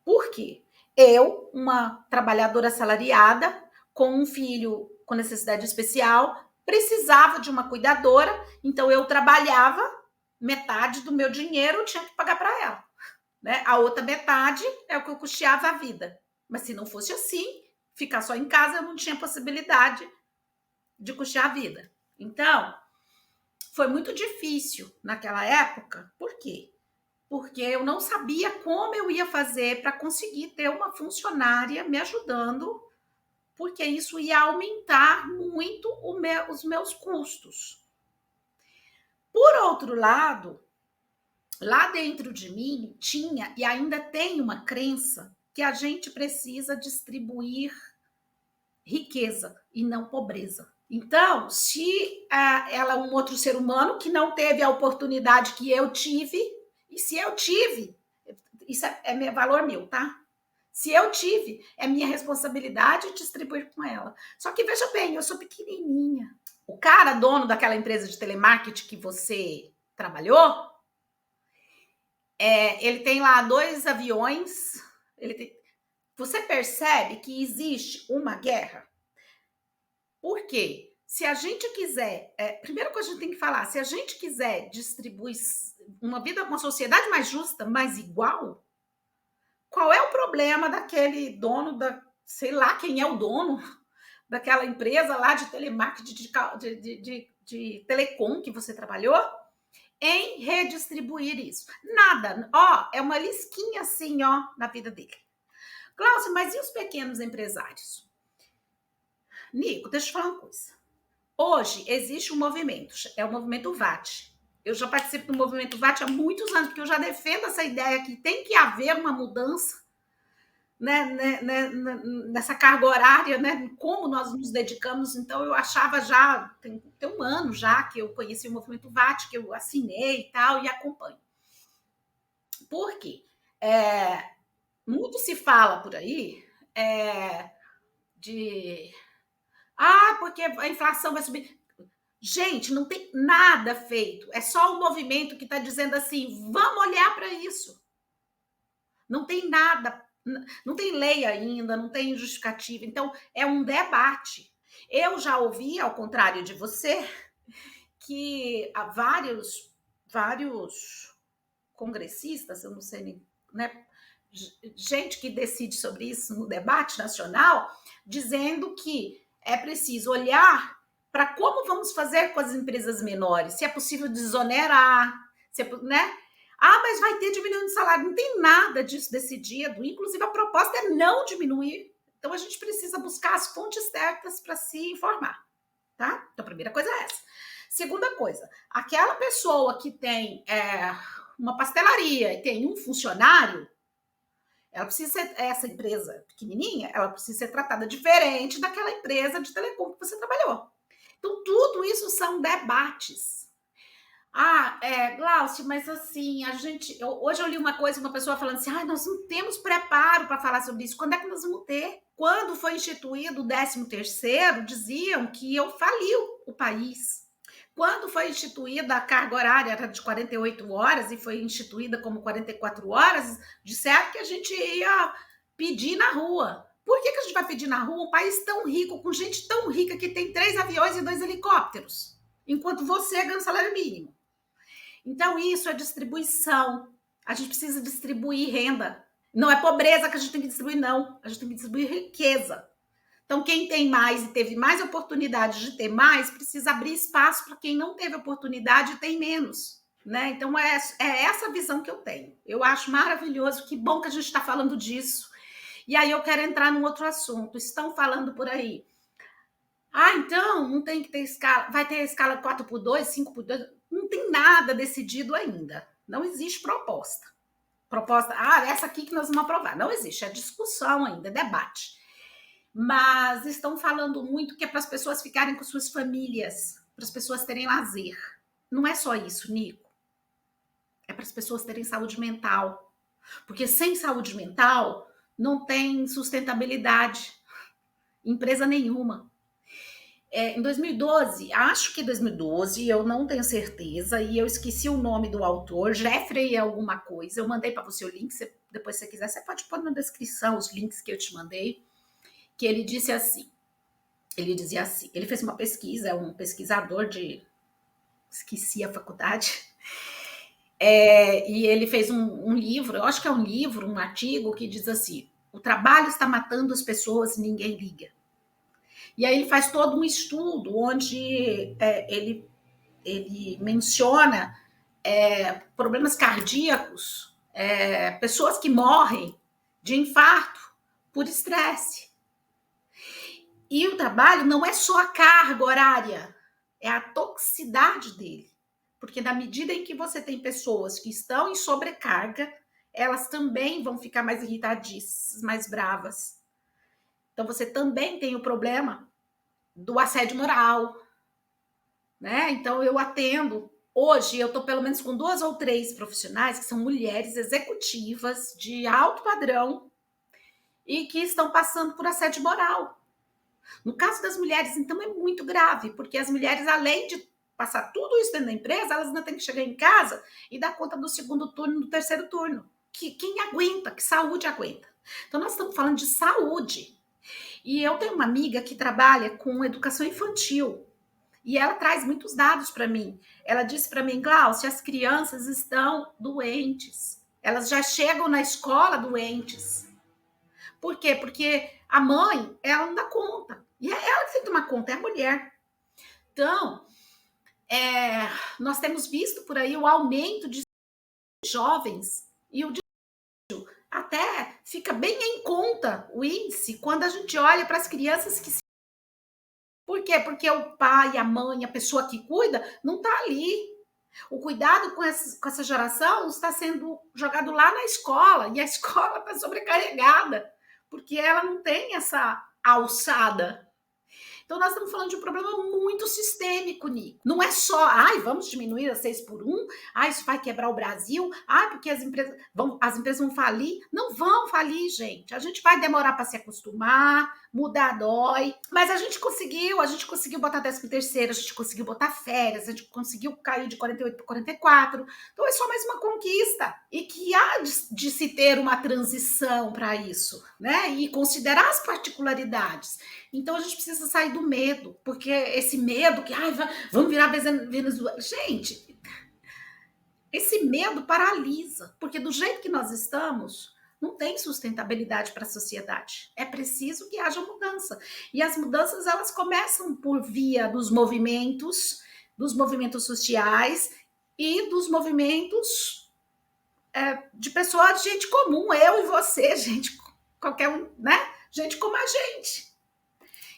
Por quê? Eu, uma trabalhadora assalariada, com um filho com necessidade especial, precisava de uma cuidadora, então eu trabalhava, metade do meu dinheiro eu tinha que pagar para ela, né? A outra metade é o que eu custeava a vida. Mas se não fosse assim, ficar só em casa eu não tinha possibilidade de custear a vida. Então, foi muito difícil naquela época. Por quê? Porque eu não sabia como eu ia fazer para conseguir ter uma funcionária me ajudando, porque isso ia aumentar muito os meus custos. Por outro lado, lá dentro de mim tinha e ainda tem uma crença que a gente precisa distribuir riqueza e não pobreza. Então, se ela é um outro ser humano que não teve a oportunidade que eu tive, e se eu tive, isso é valor meu, tá? Se eu tive, é minha responsabilidade distribuir com ela. Só que veja bem, eu sou pequenininha. O cara, dono daquela empresa de telemarketing que você trabalhou, ele tem lá 2 aviões. Você percebe que existe uma guerra? Por quê? Se a gente quiser, primeira coisa que a gente tem que falar, se a gente quiser distribuir uma sociedade mais justa, mais igual, qual é o problema daquele dono sei lá quem é o dono daquela empresa lá de telemarketing, de telecom que você trabalhou, em redistribuir isso? Nada. É uma lisquinha assim, na vida dele. Cláudia, mas e os pequenos empresários? Nico, deixa eu te falar uma coisa. Hoje existe um movimento, é o movimento VAT. Eu já participo do movimento VAT há muitos anos, porque eu já defendo essa ideia que tem que haver uma mudança, né, nessa carga horária, né, como nós nos dedicamos. Então, eu achava já, tem um ano já que eu conheci o movimento VAT, que eu assinei e tal, e acompanho. Por quê? Muito se fala por aí porque a inflação vai subir. Gente, não tem nada feito. É só o movimento que está dizendo assim, vamos olhar para isso. Não tem nada, não tem lei ainda, não tem justificativa. Então, é um debate. Eu já ouvi, ao contrário de você, que há vários congressistas, eu não sei nem, né, gente que decide sobre isso no debate nacional, dizendo que é preciso olhar para como vamos fazer com as empresas menores, se é possível desonerar, né? Mas vai ter diminuição de salário. Não tem nada disso decidido. Inclusive, a proposta é não diminuir. Então, a gente precisa buscar as fontes certas para se informar, tá? Então, a primeira coisa é essa. Segunda coisa, aquela pessoa que tem uma pastelaria e tem um funcionário, ela precisa ser, essa empresa pequenininha, ela precisa ser tratada diferente daquela empresa de telecom que você trabalhou. Então, tudo isso são debates. Glaucio, mas assim, hoje eu li uma pessoa falando assim, nós não temos preparo para falar sobre isso. Quando é que nós vamos ter? Quando foi instituído o 13º, diziam que eu fali o país. Quando foi instituída a carga horária de 48 horas e foi instituída como 44 horas, disseram que a gente ia pedir na rua. Por que a gente vai pedir na rua um país tão rico, com gente tão rica que tem 3 aviões e 2 helicópteros, enquanto você ganha um salário mínimo? Então, isso é distribuição. A gente precisa distribuir renda. Não é pobreza que a gente tem que distribuir, não. A gente tem que distribuir riqueza. Então, quem tem mais e teve mais oportunidade de ter mais, precisa abrir espaço para quem não teve oportunidade e tem menos, né? Então, é essa visão que eu tenho. Eu acho maravilhoso, que bom que a gente está falando disso. E aí eu quero entrar num outro assunto. Estão falando por aí. Então, não tem que ter escala. Vai ter a escala 4x2, 5x2. Não tem nada decidido ainda. Não existe proposta. Essa aqui que nós vamos aprovar. Não existe. É discussão ainda, é debate. Mas estão falando muito que é para as pessoas ficarem com suas famílias, para as pessoas terem lazer. Não é só isso, Nico. É para as pessoas terem saúde mental. Porque sem saúde mental, não tem sustentabilidade. Empresa nenhuma. Em 2012, acho que 2012, eu não tenho certeza, e eu esqueci o nome do autor, Jeffrey alguma coisa, eu mandei para você o link, depois se você quiser, você pode pôr na descrição os links que eu te mandei, que ele disse assim, Ele dizia assim, ele fez uma pesquisa, é um pesquisador de, esqueci a faculdade, e ele fez um livro, eu acho que é um livro, um artigo que diz assim, o trabalho está matando as pessoas e ninguém liga. E aí ele faz todo um estudo onde ele menciona problemas cardíacos, pessoas que morrem de infarto por estresse. E o trabalho não é só a carga horária, é a toxicidade dele. Porque na medida em que você tem pessoas que estão em sobrecarga, elas também vão ficar mais irritadiças, mais bravas. Então você também tem o problema do assédio moral, né? Então eu atendo, hoje eu estou pelo menos com 2 ou 3 profissionais que são mulheres executivas de alto padrão e que estão passando por assédio moral. No caso das mulheres, então, é muito grave, porque as mulheres, além de passar tudo isso dentro da empresa, elas ainda têm que chegar em casa e dar conta do segundo turno, do terceiro turno. Quem aguenta? Que saúde aguenta? Então, nós estamos falando de saúde. E eu tenho uma amiga que trabalha com educação infantil e ela traz muitos dados para mim. Ela disse para mim, Glaucia, as crianças estão doentes. Elas já chegam na escola doentes. Por quê? Porque a mãe, ela não dá conta. E é ela que tem que tomar conta, é a mulher. Então, nós temos visto por aí o aumento de jovens e o até fica bem em conta o índice quando a gente olha para as crianças que se... Por quê? Porque o pai, a mãe, a pessoa que cuida, não está ali. O cuidado com essa geração está sendo jogado lá na escola, e a escola está sobrecarregada, porque ela não tem essa alçada. Então, nós estamos falando de um problema muito sistêmico, Nico. Não é só, vamos diminuir a 6 por 1, isso vai quebrar o Brasil, porque as empresas vão falir. Não vão falir, gente. A gente vai demorar para se acostumar, mudar dói. Mas a gente conseguiu botar 13º, a gente conseguiu botar férias, a gente conseguiu cair de 48 para 44. Então, é só mais uma conquista. E que há de se ter uma transição para isso, né? E considerar as particularidades. Então, a gente precisa sair do medo, porque esse medo que, vamos virar Venezuela. Gente, esse medo paralisa, porque do jeito que nós estamos, não tem sustentabilidade para a sociedade. É preciso que haja mudança. E as mudanças, elas começam por via dos movimentos sociais e dos movimentos de pessoas, de gente comum, eu e você, gente, qualquer um, né? Gente como a gente.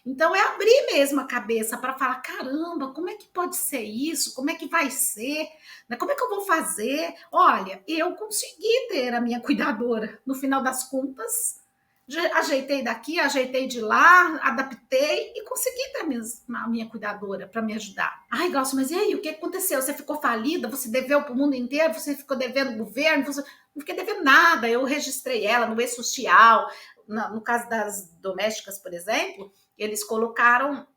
Então, é abrir mesmo a cabeça para falar, caramba, como é que pode ser isso? Como é que vai ser? Como é que eu vou fazer? Olha, eu consegui ter a minha cuidadora. No final das contas, ajeitei daqui, ajeitei de lá, adaptei e consegui ter a minha cuidadora para me ajudar. Glaucia, mas e aí, o que aconteceu? Você ficou falida? Você deveu para o mundo inteiro? Você ficou devendo o governo? Não fiquei devendo nada. Eu registrei ela no e-social. No caso das domésticas, por exemplo, eles colocaram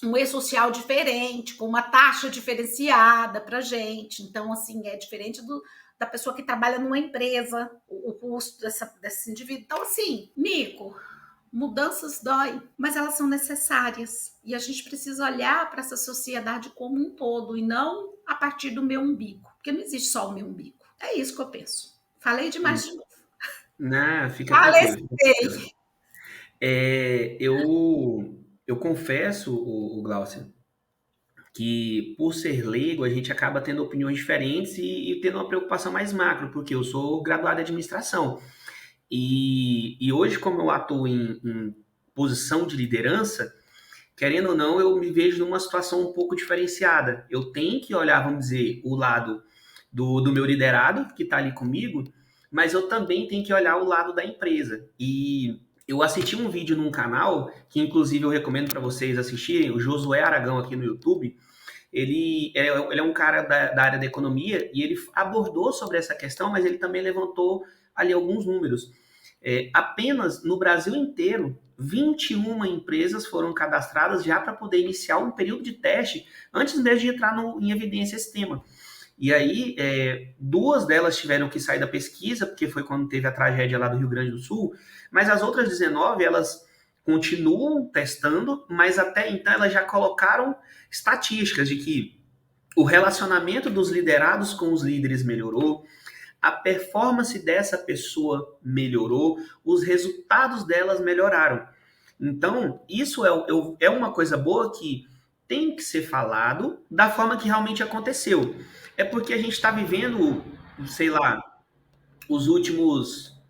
um e-social diferente, com uma taxa diferenciada para gente. Então, assim, é diferente da pessoa que trabalha numa empresa, o custo desse indivíduo. Então, assim, Nico, mudanças doem, mas elas são necessárias. E a gente precisa olhar para essa sociedade como um todo, e não a partir do meu umbigo. Porque não existe só o meu umbigo. É isso que eu penso. Falei demais de novo. Não, fica Falei. tranquilo. Eu confesso, o Glaucia, que por ser leigo a gente acaba tendo opiniões diferentes e tendo uma preocupação mais macro, porque eu sou graduado em administração. E hoje, como eu atuo em posição de liderança, querendo ou não, eu me vejo numa situação um pouco diferenciada. Eu tenho que olhar, vamos dizer, o lado do meu liderado, que está ali comigo, mas eu também tenho que olhar o lado da empresa. E eu assisti um vídeo num canal, que inclusive eu recomendo para vocês assistirem, o Josué Aragão aqui no YouTube. Ele é um cara da área da economia e ele abordou sobre essa questão, mas ele também levantou ali alguns números. Apenas no Brasil inteiro, 21 empresas foram cadastradas já para poder iniciar um período de teste antes mesmo de entrar em evidência esse tema. E aí, 2 delas tiveram que sair da pesquisa, porque foi quando teve a tragédia lá do Rio Grande do Sul, mas as outras 19, elas continuam testando, mas até então elas já colocaram estatísticas de que o relacionamento dos liderados com os líderes melhorou, a performance dessa pessoa melhorou, os resultados delas melhoraram. Então, isso é uma coisa boa que tem que ser falado da forma que realmente aconteceu. É porque a gente está vivendo, sei lá, os últimos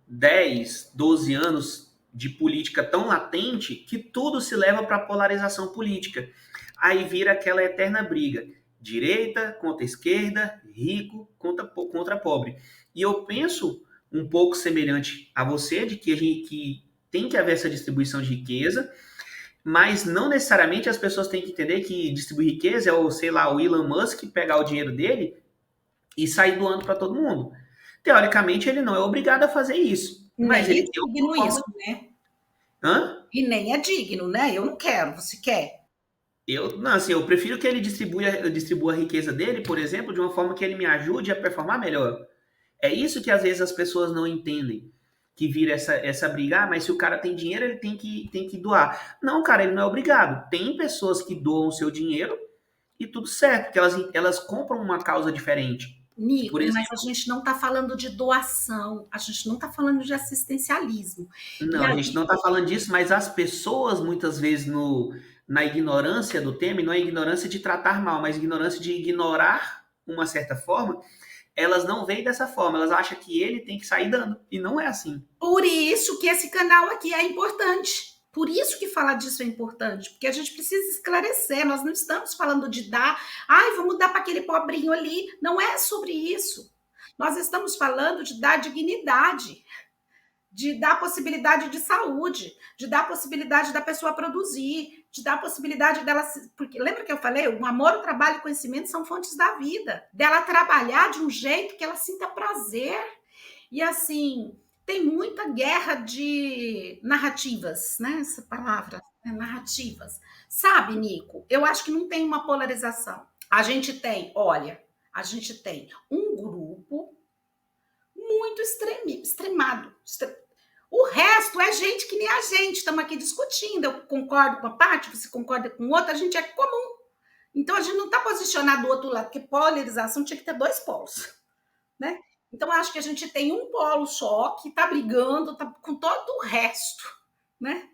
10, 12 anos de política tão latente que tudo se leva para a polarização política. Aí vira aquela eterna briga. Direita contra esquerda, rico contra pobre. E eu penso um pouco semelhante a você, de que a gente que tem que haver essa distribuição de riqueza, mas não necessariamente as pessoas têm que entender que distribuir riqueza é o, sei lá, o Elon Musk pegar o dinheiro dele e sair doando para todo mundo. Teoricamente, ele não é obrigado a fazer isso, mas Nem é ele tem digno uma forma... isso, né? Hã? E nem é digno, né? Eu não quero, você quer? Não, assim, eu prefiro que ele distribua a riqueza dele, por exemplo, de uma forma que ele me ajude a performar melhor. É isso que às vezes as pessoas não entendem, que vira essa briga, mas se o cara tem dinheiro, ele tem que doar. Não, cara, ele não é obrigado. Tem pessoas que doam o seu dinheiro e tudo certo, porque elas compram uma causa diferente. Por Nico, mas a exemplo, gente não está falando de doação, a gente não está falando de assistencialismo. E não, a gente aí, não está falando disso, mas as pessoas, muitas vezes, na ignorância do tema, e não é ignorância de tratar mal, mas ignorância de ignorar uma certa forma, elas não veem dessa forma, elas acham que ele tem que sair dando, e não é assim. por isso que esse canal aqui é importante. Por isso que falar disso é importante, porque a gente precisa esclarecer. Nós não estamos falando de dar, ai, vamos dar para aquele pobrinho ali. Não é sobre isso. Nós estamos falando de dar dignidade, de dar possibilidade de saúde, de dar possibilidade da pessoa produzir, de dar possibilidade dela... Porque lembra que eu falei? O amor, o trabalho e o conhecimento são fontes da vida. Dela trabalhar de um jeito que ela sinta prazer. E assim, tem muita guerra de narrativas, né? Essa palavra, né? Narrativas. Sabe, Nico, eu acho que não tem uma polarização. A gente tem, olha, a gente tem um grupo muito extremado. O resto é gente que nem a gente. Estamos aqui discutindo. Eu concordo com a parte, você concorda com outra, a gente é comum. Então a gente não está posicionado do outro lado, porque polarização tinha que ter dois polos, né? Então acho que a gente tem um polo só que está brigando tá com todo o resto, né?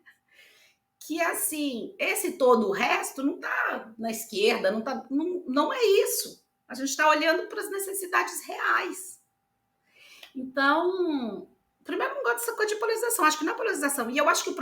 Que assim, esse todo o resto não está na esquerda, não é isso. A gente está olhando para as necessidades reais. Então, primeiro, não gosto dessa coisa de polarização. Acho que não é polarização. E eu acho que o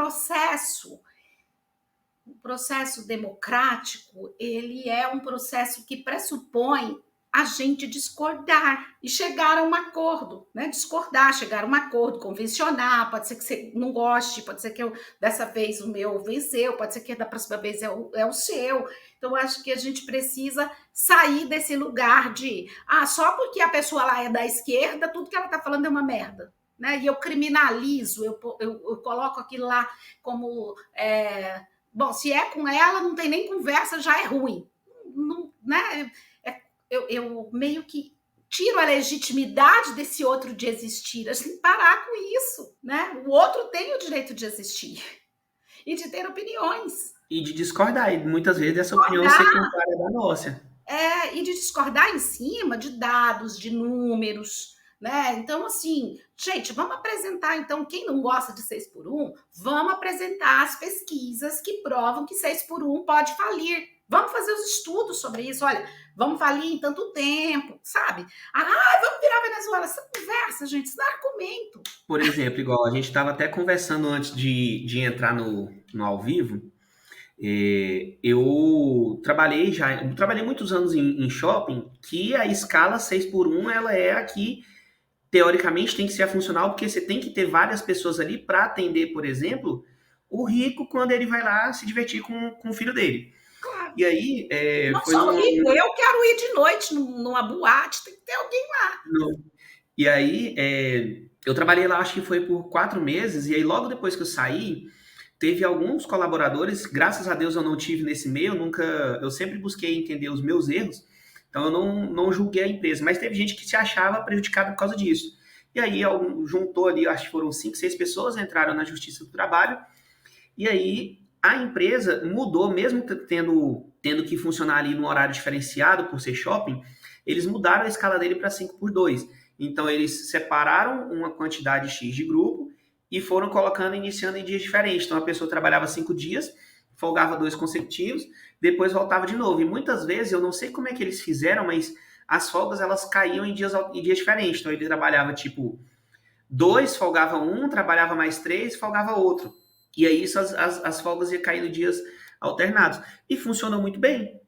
processo democrático, ele é um processo que pressupõe a gente discordar e chegar a um acordo, né? Discordar, chegar a um acordo, convencionar. Pode ser que você não goste, pode ser que dessa vez o meu venceu, pode ser que da próxima vez é o seu. Então, acho que a gente precisa sair desse lugar de só porque a pessoa lá é da esquerda, tudo que ela está falando é uma merda. Né? E eu criminalizo, eu coloco aquilo lá como... bom, se é com ela, não tem nem conversa, já é ruim. Não, né? Eu meio que tiro a legitimidade desse outro de existir. A gente tem que parar com isso, né? O outro tem o direito de existir e de ter opiniões. E de discordar, e muitas vezes essa opinião ser contrária da nossa. E de discordar em cima de dados, de números, né? Então, assim, gente, vamos apresentar, então, quem não gosta de 6x1, vamos apresentar as pesquisas que provam que 6x1 pode falir. Vamos fazer os estudos sobre isso. Olha, vamos falir em tanto tempo, sabe? Vamos virar Venezuela. Essa conversa, gente, isso não é argumento. Por exemplo, igual a gente estava até conversando antes de entrar no ao vivo, eu trabalhei muitos anos em shopping, que a escala 6x1, ela é aqui, teoricamente tem que ser a funcional, porque você tem que ter várias pessoas ali para atender, por exemplo, o rico quando ele vai lá se divertir com o filho dele. Claro. E aí... não só o rico, eu quero ir de noite numa boate, tem que ter alguém lá. Não. E aí, eu trabalhei lá, acho que foi por 4 meses, e aí logo depois que eu saí, teve alguns colaboradores, graças a Deus eu não tive nesse meio, eu sempre busquei entender os meus erros, então eu não julguei a empresa, mas teve gente que se achava prejudicada por causa disso. E aí juntou ali, acho que foram 5, 6 pessoas, entraram na Justiça do Trabalho E aí a empresa mudou, mesmo tendo que funcionar ali no horário diferenciado por ser shopping, eles mudaram a escala dele para 5 por 2. Então eles separaram uma quantidade X de grupo e foram colocando, iniciando em dias diferentes. Então a pessoa trabalhava 5 dias, folgava 2 consecutivos, depois voltava de novo. E muitas vezes, eu não sei como é que eles fizeram, mas as folgas elas caíam em dias diferentes. Então ele trabalhava tipo 2, folgava um, trabalhava mais 3, folgava outro. E aí isso, as folgas iam cair em dias alternados. E funcionou muito bem.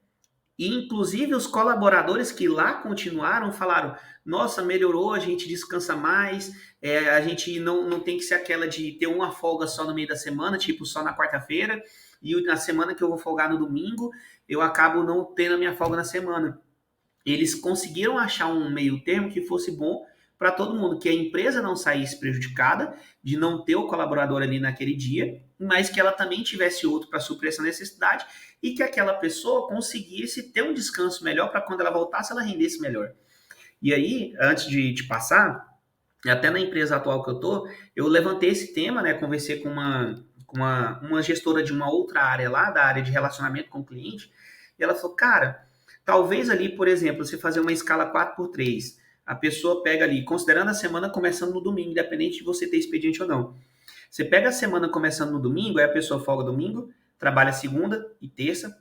E, inclusive, os colaboradores que lá continuaram falaram: nossa, melhorou, a gente descansa mais, a gente não tem que ser aquela de ter uma folga só no meio da semana, tipo só na quarta-feira, e na semana que eu vou folgar no domingo, eu acabo não tendo a minha folga na semana. Eles conseguiram achar um meio termo que fosse bom para todo mundo, que a empresa não saísse prejudicada de não ter o colaborador ali naquele dia, mas que ela também tivesse outro para suprir essa necessidade e que aquela pessoa conseguisse ter um descanso melhor para quando ela voltasse ela rendesse melhor. E aí, antes de passar, até na empresa atual que eu tô, eu levantei esse tema, né? Conversei com uma gestora de uma outra área lá, da área de relacionamento com o cliente, e ela falou, cara, talvez ali, por exemplo, você fazer uma escala 4 por 3, a pessoa pega ali, considerando a semana começando no domingo, independente de você ter expediente ou não. Você pega a semana começando no domingo, aí a pessoa folga domingo, trabalha segunda e terça,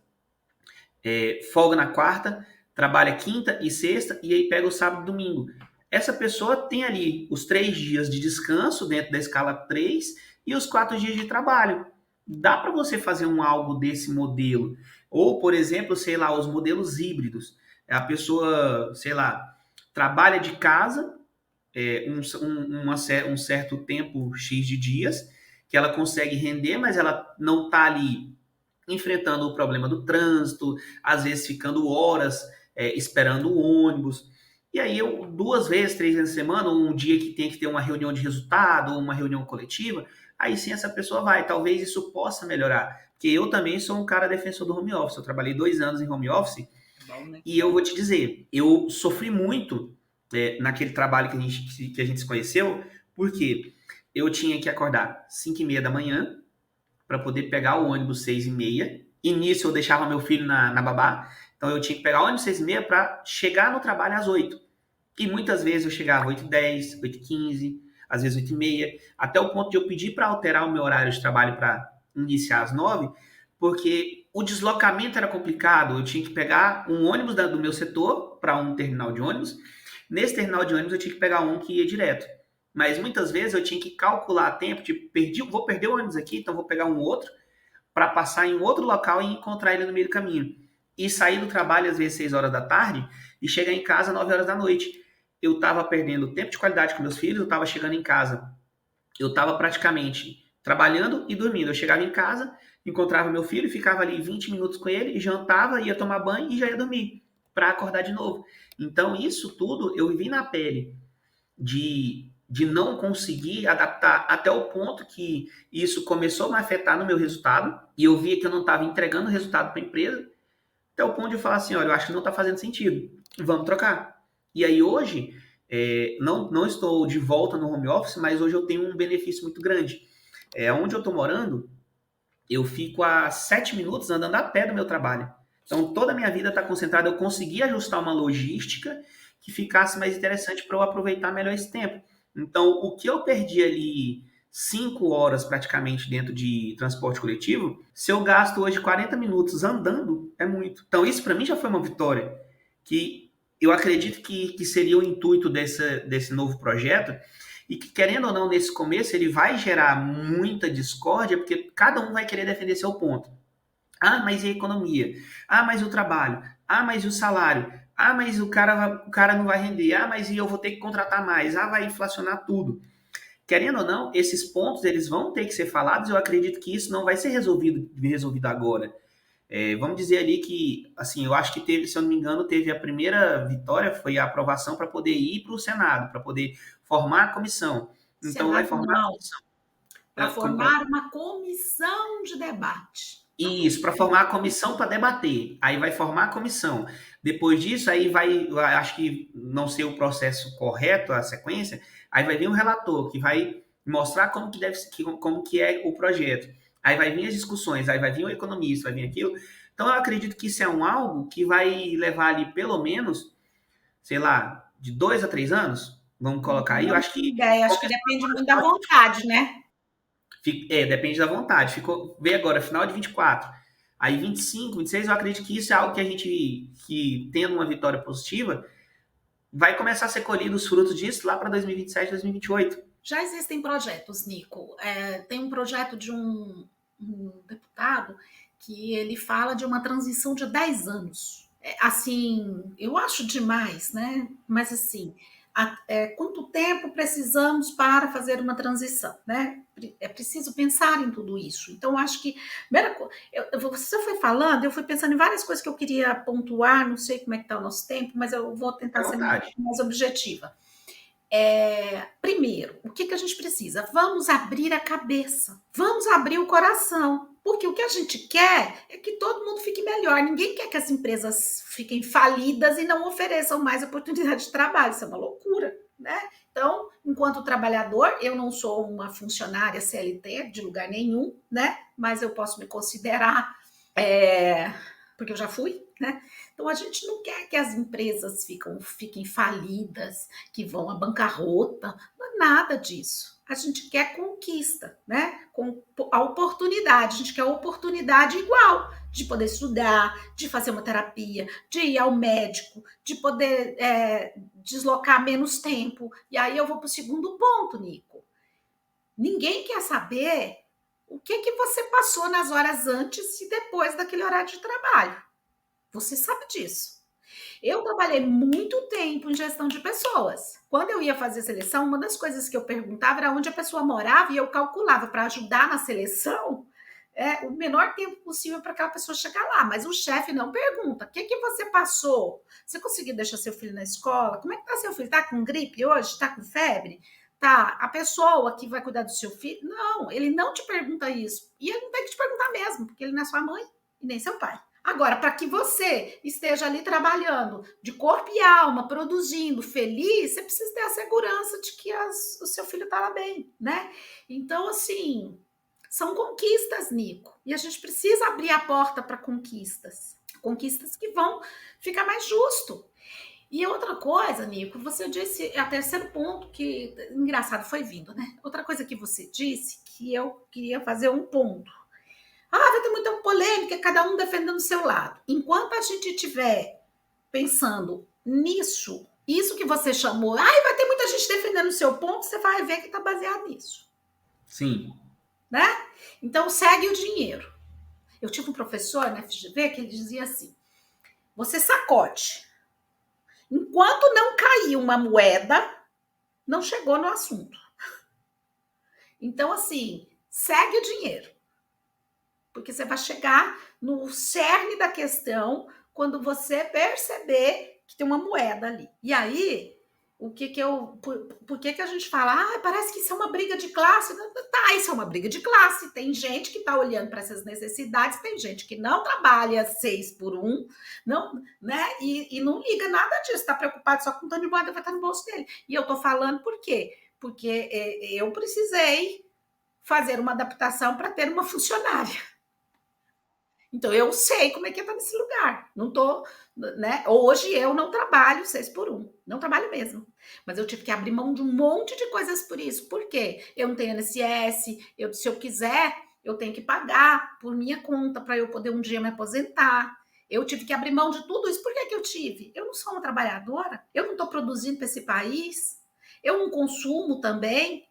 folga na quarta, trabalha quinta e sexta, e aí pega o sábado e domingo. Essa pessoa tem ali os 3 dias de descanso dentro da escala 3 e os 4 dias de trabalho. Dá para você fazer algo desse modelo. Ou, por exemplo, sei lá, os modelos híbridos. A pessoa, sei lá, trabalha de casa um certo tempo X de dias, que ela consegue render, mas ela não está ali enfrentando o problema do trânsito, às vezes ficando horas esperando o ônibus. E aí, 2 vezes, 3 vezes na semana, ou um dia que tem que ter uma reunião de resultado, ou uma reunião coletiva, aí sim essa pessoa vai. Talvez isso possa melhorar. Porque eu também sou um cara defensor do home office. Eu trabalhei 2 anos em home office. Bom, né? E eu vou te dizer, eu sofri muito naquele trabalho que a gente se conheceu, porque eu tinha que acordar 5h30 da manhã, para poder pegar o ônibus 6h30. E nisso eu deixava meu filho na babá. Então eu tinha que pegar o ônibus 6h30 para chegar no trabalho às 8. E muitas vezes eu chegava 8h10, 8h15, às vezes 8h30, até o ponto de eu pedir para alterar o meu horário de trabalho para iniciar às 9, porque o deslocamento era complicado. Eu tinha que pegar um ônibus do meu setor para um terminal de ônibus. Nesse terminal de ônibus eu tinha que pegar um que ia direto. Mas muitas vezes eu tinha que calcular tempo, tipo, vou perder o ônibus aqui, então vou pegar um outro para passar em outro local e encontrar ele no meio do caminho. E sair do trabalho às vezes 6 horas da tarde e chegar em casa 9 horas da noite. Eu estava perdendo tempo de qualidade com meus filhos, eu estava chegando em casa, eu estava praticamente trabalhando e dormindo. Eu chegava em casa, encontrava meu filho, ficava ali 20 minutos com ele, jantava, ia tomar banho e já ia dormir para acordar de novo. Então isso tudo eu vivi na pele de não conseguir adaptar até o ponto que isso começou a me afetar no meu resultado e eu via que eu não estava entregando resultado para a empresa, até o ponto de eu falar assim, olha, eu acho que não está fazendo sentido, vamos trocar. E aí hoje, não estou de volta no home office, mas hoje eu tenho um benefício muito grande. Onde eu estou morando, eu fico a 7 minutos andando a pé do meu trabalho. Então, toda a minha vida está concentrada. Eu consegui ajustar uma logística que ficasse mais interessante para eu aproveitar melhor esse tempo. Então, o que eu perdi ali 5 horas praticamente dentro de transporte coletivo, se eu gasto hoje 40 minutos andando, é muito. Então, isso para mim já foi uma vitória. Que eu acredito que seria o intuito desse novo projeto, e que, querendo ou não, nesse começo, ele vai gerar muita discórdia, porque cada um vai querer defender seu ponto. Ah, mas e a economia? Ah, mas o trabalho? Ah, mas e o salário? Ah, mas o cara não vai render. Ah, mas e eu vou ter que contratar mais. Ah, vai inflacionar tudo. Querendo ou não, esses pontos eles vão ter que ser falados. Eu acredito que isso não vai ser resolvido agora. Vamos dizer ali que, assim, eu acho que teve, se eu não me engano, teve a primeira vitória, foi a aprovação para poder ir para o Senado, para poder formar a comissão. Então, vai formar a comissão. Para formar uma comissão de debate. Isso, para formar a comissão para debater. Aí vai formar a comissão. Depois disso, aí acho que não sei o processo correto, a sequência, aí vai vir um relator que vai mostrar como que é o projeto. Aí vai vir as discussões, aí vai vir o economista, vai vir aquilo. Então eu acredito que isso é algo que vai levar ali pelo menos, sei lá, de 2 a 3 anos, vamos colocar aí. Eu Não acho tenho que ideia, acho que começou depende agora, muito da final de vontade, né? depende da vontade. Veio agora, final de 24. Aí 25, 26, eu acredito que isso é algo que a gente, que tendo uma vitória positiva, vai começar a ser colhido os frutos disso lá para 2027, 2028. Já existem projetos, Nico. Tem um projeto de um deputado que ele fala de uma transição de 10 anos. Assim, eu acho demais, né? Mas assim, quanto tempo precisamos para fazer uma transição, né? É preciso pensar em tudo isso. Então, acho que você foi falando, eu fui pensando em várias coisas que eu queria pontuar. Não sei como é que está o nosso tempo, mas eu vou Fica tentar à ser vontade. mais objetiva. Primeiro, o que a gente precisa? Vamos abrir a cabeça, vamos abrir o coração, porque o que a gente quer é que todo mundo fique melhor. Ninguém quer que as empresas fiquem falidas e não ofereçam mais oportunidade de trabalho. Isso é uma loucura, né? Então, enquanto trabalhador, eu não sou uma funcionária CLT de lugar nenhum, né? Mas eu posso me considerar, porque eu já fui, né? Então a gente não quer que as empresas fiquem falidas, que vão à bancarrota, não é nada disso. A gente quer conquista, né? Com a oportunidade, a gente quer a oportunidade igual de poder estudar, de fazer uma terapia, de ir ao médico, de poder deslocar menos tempo. E aí eu vou para o segundo ponto, Nico. Ninguém quer saber o que você passou nas horas antes e depois daquele horário de trabalho. Você sabe disso. Eu trabalhei muito tempo em gestão de pessoas. Quando eu ia fazer seleção, uma das coisas que eu perguntava era onde a pessoa morava e eu calculava para ajudar na seleção o menor tempo possível para aquela pessoa chegar lá. Mas o chefe não pergunta: o que você passou? Você conseguiu deixar seu filho na escola? Como é que está seu filho? Está com gripe hoje? Está com febre? Tá, a pessoa que vai cuidar do seu filho? Não, ele não te pergunta isso. E ele não tem que te perguntar mesmo, porque ele não é sua mãe e nem seu pai. Agora, para que você esteja ali trabalhando de corpo e alma, produzindo, feliz, você precisa ter a segurança de que o seu filho está lá bem, né? Então, assim, são conquistas, Nico. E a gente precisa abrir a porta para conquistas. Conquistas que vão ficar mais justo. E outra coisa, Nico, você disse, é o terceiro ponto que, engraçado, foi vindo, né? Outra coisa que você disse, que eu queria fazer um ponto. Vai ter muita polêmica, cada um defendendo o seu lado. Enquanto a gente estiver pensando nisso, isso que você chamou, vai ter muita gente defendendo o seu ponto, você vai ver que está baseado nisso. Sim. Né? Então, segue o dinheiro. Eu tive um professor na FGV que ele dizia assim, você sacode. Enquanto não cair uma moeda, não chegou no assunto. Então, assim, segue o dinheiro. Porque você vai chegar no cerne da questão quando você perceber que tem uma moeda ali. E aí, por que a gente fala, parece que isso é uma briga de classe? Tá, isso é uma briga de classe. Tem gente que está olhando para essas necessidades, tem gente que não trabalha 6 por 1, não, né? E não liga nada disso, está preocupado só com o tanto de moeda que vai estar no bolso dele. E eu estou falando por quê? Porque eu precisei fazer uma adaptação para ter uma funcionária. Então, eu sei como é que é estar nesse lugar. Não tô, né? Hoje eu não trabalho 6 por 1. Não trabalho mesmo. Mas eu tive que abrir mão de um monte de coisas por isso. Por quê? Eu não tenho INSS. Se eu quiser, eu tenho que pagar por minha conta para eu poder um dia me aposentar. Eu tive que abrir mão de tudo isso. Por que eu tive? Eu não sou uma trabalhadora. Eu não estou produzindo para esse país. Eu não consumo também.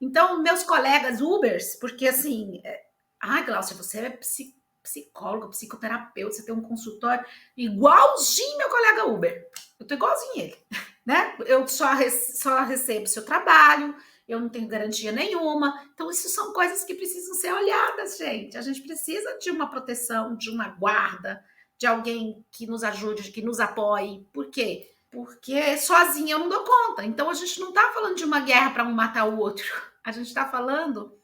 Então, meus colegas Ubers, porque assim... Glaucia, você é psicólogo, psicoterapeuta, você tem um consultório igualzinho meu colega Uber. Eu tô igualzinho ele, né? Eu só recebo seu trabalho, eu não tenho garantia nenhuma. Então, isso são coisas que precisam ser olhadas, gente. A gente precisa de uma proteção, de uma guarda, de alguém que nos ajude, que nos apoie. Por quê? Porque sozinha eu não dou conta. Então, a gente não está falando de uma guerra para um matar o outro. A gente está falando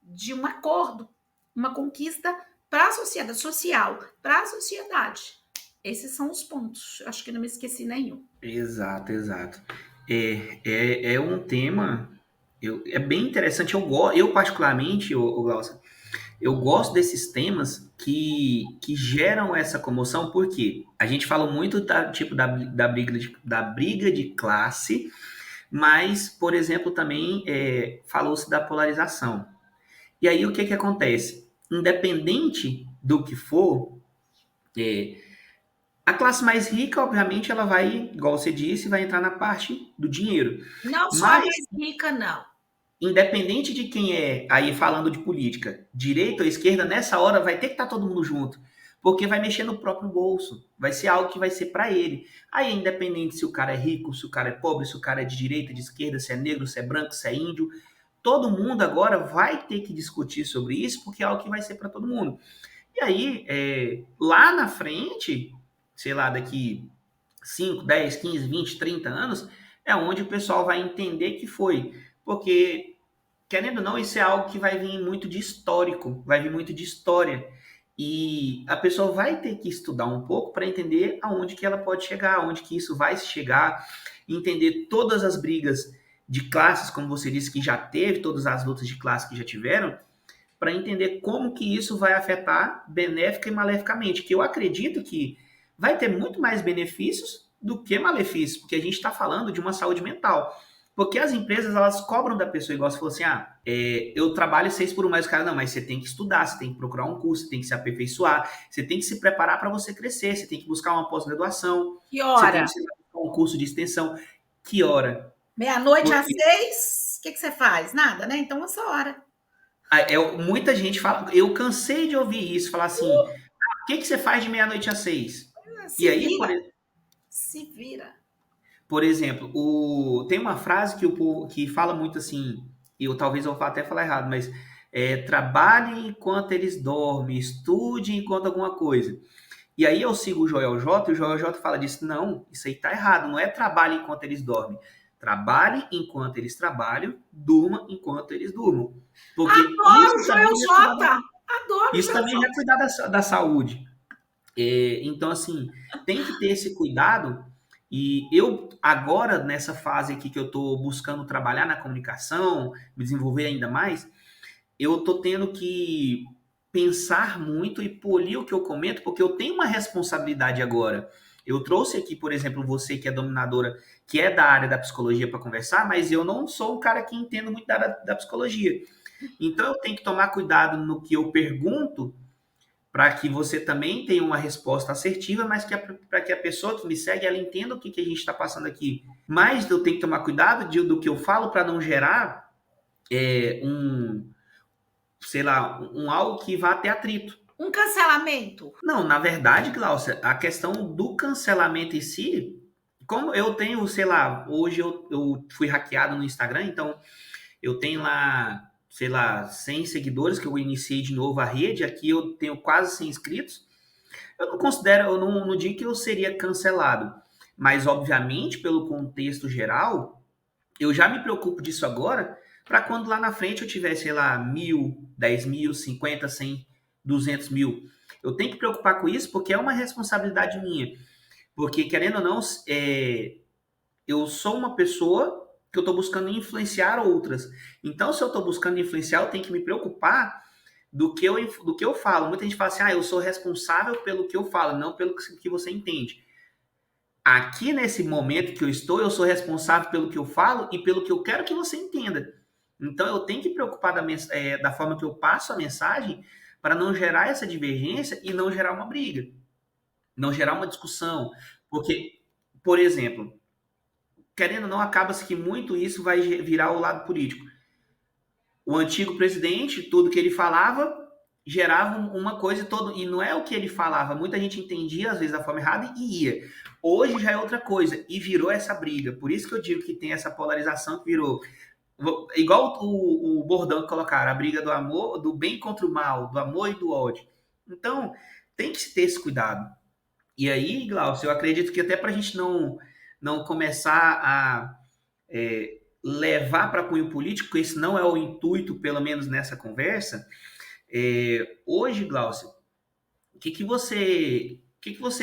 de um acordo, uma conquista para a sociedade social, para a sociedade. Esses são os pontos. Acho que não me esqueci nenhum. Exato, exato. Um tema, é bem interessante. Eu particularmente, Glaucia, Eu gosto desses temas que geram essa comoção, porque a gente fala muito da briga de classe, mas, por exemplo, também falou-se da polarização. E aí o que acontece? Independente do que for, é, a classe mais rica, obviamente, ela vai, igual você disse, vai entrar na parte do dinheiro. Não só a Mas, mais rica, não. independente de quem é, aí falando de política, direita ou esquerda, nessa hora vai ter que estar todo mundo junto, porque vai mexer no próprio bolso, vai ser algo que vai ser para ele. Aí, independente se o cara é rico, se o cara é pobre, se o cara é de direita, de esquerda, se é negro, se é branco, se é índio, todo mundo agora vai ter que discutir sobre isso, porque é algo que vai ser para todo mundo. E aí, lá na frente, sei lá, daqui 5, 10, 15, 20, 30 anos, é onde o pessoal vai entender que foi. Porque, querendo ou não, isso é algo que vai vir muito de histórico, vai vir muito de história. E a pessoa vai ter que estudar um pouco para entender aonde que ela pode chegar, aonde que isso vai chegar, entender todas as brigas de classes, como você disse que já teve, todas as lutas de classe que já tiveram, para entender como que isso vai afetar benéfica e maleficamente, que eu acredito que vai ter muito mais benefícios do que malefícios, porque a gente está falando de uma saúde mental. Porque as empresas, elas cobram da pessoa, igual você falou assim, eu trabalho 6 por 1, mas o cara, não, mas você tem que estudar, você tem que procurar um curso, você tem que se aperfeiçoar, você tem que se preparar para você crescer, você tem que buscar uma pós-graduação, Que você tem hora? que buscar um curso de extensão. Que hora? Meia-noite às Porque 6? O que você faz? Nada, né? Então, essa hora. muita gente fala, eu cansei de ouvir isso, falar assim, o que você faz de meia-noite às 6? E Se aí, vira. Se vira. por exemplo, tem uma frase que o povo que fala muito assim, talvez eu vá até falar errado, mas trabalhe enquanto eles dormem, estude enquanto alguma coisa. E aí eu sigo o Joel J, e o Joel J fala disso, não, isso aí tá errado, não é trabalhe enquanto eles dormem. Trabalhe enquanto eles trabalham, durma enquanto eles durmam. Porque Adoro o Joel J. Adoro o isso Joel também já é J. cuidar da saúde. Então, assim, tem que ter esse cuidado. E eu, agora, nessa fase aqui que eu estou buscando trabalhar na comunicação, me desenvolver ainda mais, eu estou tendo que pensar muito e polir o que eu comento, porque eu tenho uma responsabilidade agora. Eu trouxe aqui, por exemplo, você que é dominadora, que é da área da psicologia para conversar, mas eu não sou um cara que entendo muito da área da psicologia. Então eu tenho que tomar cuidado no que eu pergunto para que você também tenha uma resposta assertiva, mas para que a pessoa que me segue ela entenda o que a gente está passando aqui. Mas eu tenho que tomar cuidado do que eu falo para não gerar sei lá, algo que vá ter atrito. Um cancelamento. Não, na verdade, Glaucia, a questão do cancelamento em si, como eu tenho, sei lá, hoje eu fui hackeado no Instagram, então eu tenho lá, sei lá, 100 seguidores que eu iniciei de novo a rede, aqui eu tenho quase 100 inscritos. Eu não considero, eu não digo que eu seria cancelado, mas obviamente, pelo contexto geral, eu já me preocupo disso agora, para quando lá na frente eu tiver, sei lá, 1.000, 10.000, 50, 100, 200.000. Eu tenho que preocupar com isso porque é uma responsabilidade minha. Porque, querendo ou não, eu sou uma pessoa que eu estou buscando influenciar outras. Então, se eu estou buscando influenciar, eu tenho que me preocupar do que eu falo. Muita gente fala assim, eu sou responsável pelo que eu falo, não pelo que você entende. Aqui, nesse momento que eu sou responsável pelo que eu falo e pelo que eu quero que você entenda. Então, eu tenho que preocupar da forma que eu passo a mensagem para não gerar essa divergência e não gerar uma briga, não gerar uma discussão. Porque, por exemplo, querendo ou não, acaba-se que muito isso vai virar o lado político. O antigo presidente, tudo que ele falava, gerava uma coisa e não é o que ele falava. Muita gente entendia, às vezes, da forma errada e ia. Hoje já é outra coisa, e virou essa briga. Por isso que eu digo que tem essa polarização que virou. Igual o bordão que colocaram, a briga do amor, do bem contra o mal, do amor e do ódio. Então, tem que se ter esse cuidado. E aí, Glaucio, eu acredito que até para a gente não começar a levar para cunho político, esse não é o intuito, pelo menos nessa conversa. Hoje, Glaucio, o que você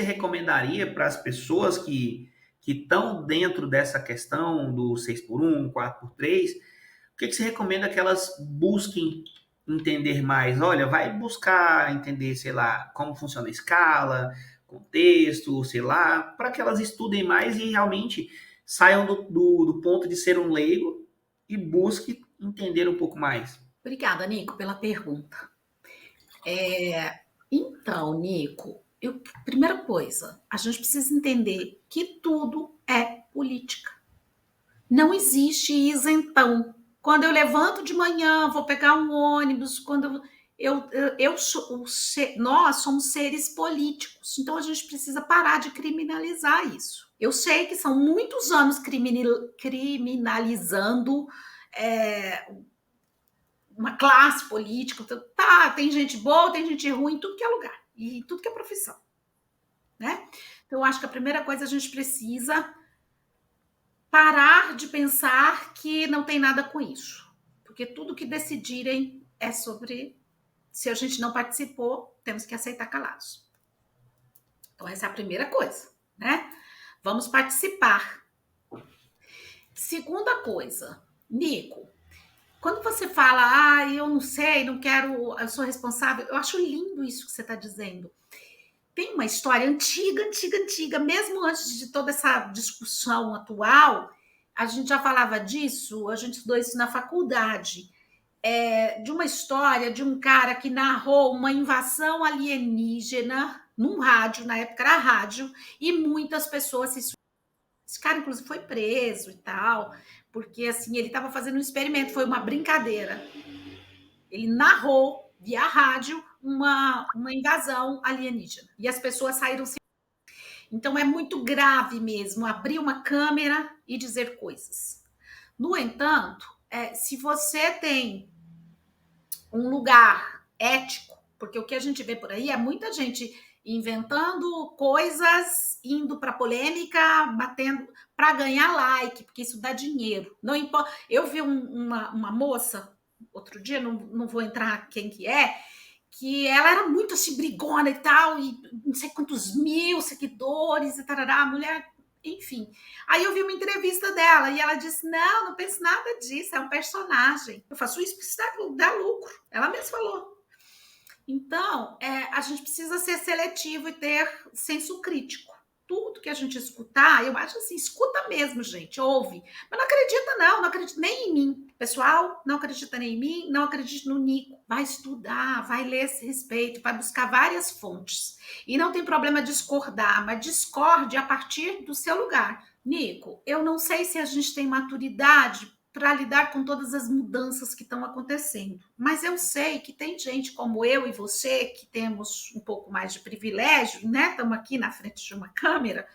recomendaria para as pessoas que estão dentro dessa questão do 6 por 1, 4 por 3? O que você recomenda que elas busquem entender mais? Olha, vai buscar entender, sei lá, como funciona a escala, contexto, sei lá, para que elas estudem mais e realmente saiam do ponto de ser um leigo e busque entender um pouco mais. Obrigada, Nico, pela pergunta. Então, Nico, primeira coisa, a gente precisa entender que tudo é política. Não existe isentão. Quando eu levanto de manhã, vou pegar um ônibus, quando nós somos seres políticos, então a gente precisa parar de criminalizar isso. Eu sei que são muitos anos criminalizando uma classe política, tá, tem gente boa, tem gente ruim em tudo que é lugar, e em tudo que é profissão, né? Então, eu acho que a primeira coisa a gente precisa parar de pensar que não tem nada com isso, porque tudo que decidirem é sobre, se a gente não participou, temos que aceitar calados. Então, essa é a primeira coisa, né? Vamos participar. Segunda coisa, Nico, quando você fala, eu não sei, não quero, eu sou responsável, eu acho lindo isso que você está dizendo. Tem uma história antiga, antiga, antiga, mesmo antes de toda essa discussão atual, a gente já falava disso, a gente estudou isso na faculdade, de uma história de um cara que narrou uma invasão alienígena num rádio, na época era rádio, e muitas pessoas se... Esse cara, inclusive, foi preso e tal, porque assim, ele estava fazendo um experimento, foi uma brincadeira. Ele narrou via rádio uma invasão alienígena. E as pessoas saíram se... Então é muito grave mesmo abrir uma câmera e dizer coisas. No entanto, se você tem um lugar ético, porque o que a gente vê por aí é muita gente inventando coisas, indo para polêmica, batendo para ganhar like, porque isso dá dinheiro. Não importa. Eu vi uma moça outro dia, não vou entrar quem que ela era muito assim, brigona e tal, e não sei quantos mil seguidores e tarará, a mulher, enfim. Aí eu vi uma entrevista dela e ela disse: não penso nada disso, é um personagem. Eu faço isso porque dá lucro. Ela mesma falou. Então, a gente precisa ser seletivo e ter senso crítico. Tudo que a gente escutar, eu acho assim, escuta mesmo, gente, ouve. Mas não acredita nem em mim. Pessoal, não acredita nem em mim, não acredita no Nico. Vai estudar, vai ler esse respeito, vai buscar várias fontes. E não tem problema discordar, mas discorde a partir do seu lugar. Nico, eu não sei se a gente tem maturidade para lidar com todas as mudanças que estão acontecendo. Mas eu sei que tem gente como eu e você, que temos um pouco mais de privilégio, né? Estamos aqui na frente de uma câmera,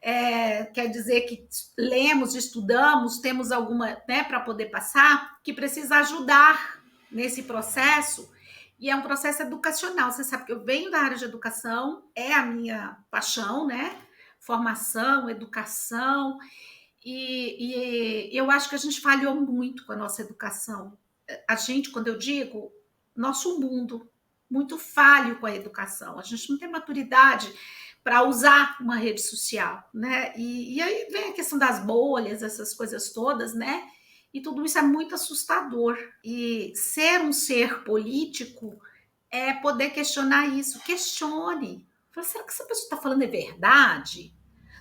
quer dizer que lemos, estudamos, temos alguma, né, para poder passar, que precisa ajudar nesse processo, e é um processo educacional. Você sabe que eu venho da área de educação, é a minha paixão, né? Formação, educação, e eu acho que a gente falhou muito com a nossa educação. A gente, quando eu digo, nosso mundo, muito falho com a educação. A gente não tem maturidade para usar uma rede social, né? E aí vem a questão das bolhas, essas coisas todas, né? E tudo isso é muito assustador. E ser um ser político é poder questionar isso. Questione. Será que essa pessoa está falando é verdade?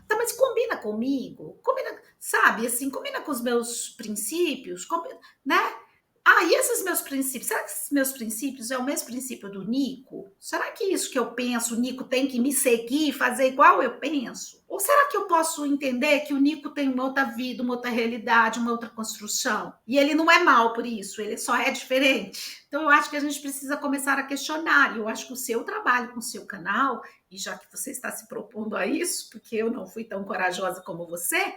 Tá, mas combina comigo? Combina, sabe, assim, combina com os meus princípios, né? E esses meus princípios, será que esses meus princípios é o mesmo princípio do Nico? Será que isso que eu penso, o Nico tem que me seguir, fazer igual eu penso? Ou será que eu posso entender que o Nico tem uma outra vida, uma outra realidade, uma outra construção? E ele não é mal por isso, ele só é diferente. Então eu acho que a gente precisa começar a questionar. E eu acho que o seu trabalho com o seu canal, e já que você está se propondo a isso, porque eu não fui tão corajosa como você,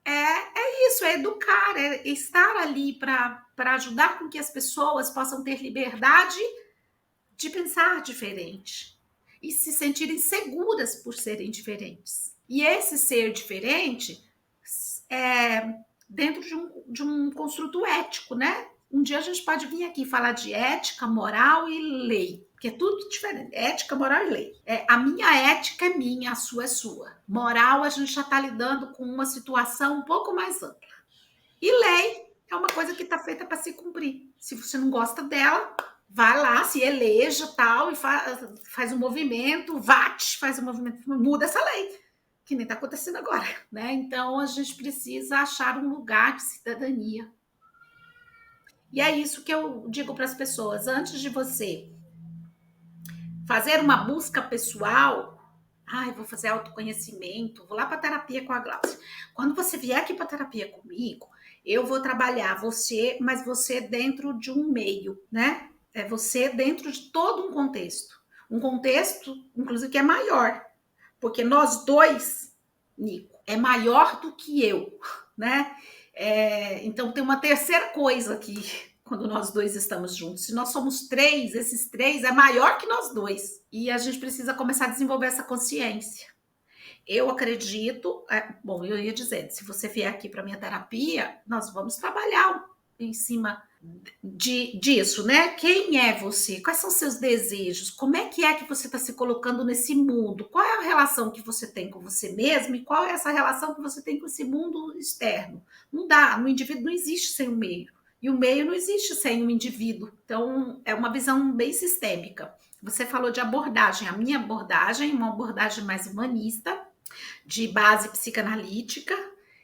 é isso, é educar, é estar ali para ajudar com que as pessoas possam ter liberdade de pensar diferente e se sentirem seguras por serem diferentes. E esse ser diferente é dentro de um construto ético, né? Um dia a gente pode vir aqui falar de ética, moral e lei, porque é tudo diferente. Ética, moral e lei. A minha ética é minha, a sua é sua. Moral, a gente já está lidando com uma situação um pouco mais ampla. E lei é uma coisa que está feita para se cumprir. Se você não gosta dela, vai lá, se eleja tal, e faz um movimento, faz um movimento, muda essa lei, que nem está acontecendo agora, né? Então a gente precisa achar um lugar de cidadania. E é isso que eu digo para as pessoas: antes de você fazer uma busca pessoal, vou fazer autoconhecimento, vou lá para terapia com a Glaucia. Quando você vier aqui para terapia comigo, eu vou trabalhar você, mas você dentro de um meio, né? É você dentro de todo um contexto. Um contexto, inclusive, que é maior. Porque nós dois, Nico, é maior do que eu, né? Então tem uma terceira coisa aqui quando nós dois estamos juntos. Se nós somos três, esses três é maior que nós dois. E a gente precisa começar a desenvolver essa consciência. Eu acredito, bom, eu ia dizer, se você vier aqui para minha terapia, nós vamos trabalhar em cima disso, né? Quem é você? Quais são seus desejos? Como é que você está se colocando nesse mundo? Qual é a relação que você tem com você mesmo e qual é essa relação que você tem com esse mundo externo? Não dá, no indivíduo não existe sem o meio. E o meio não existe sem o indivíduo. Então, é uma visão bem sistêmica. Você falou de abordagem. A minha abordagem é uma abordagem mais humanista, de base psicanalítica.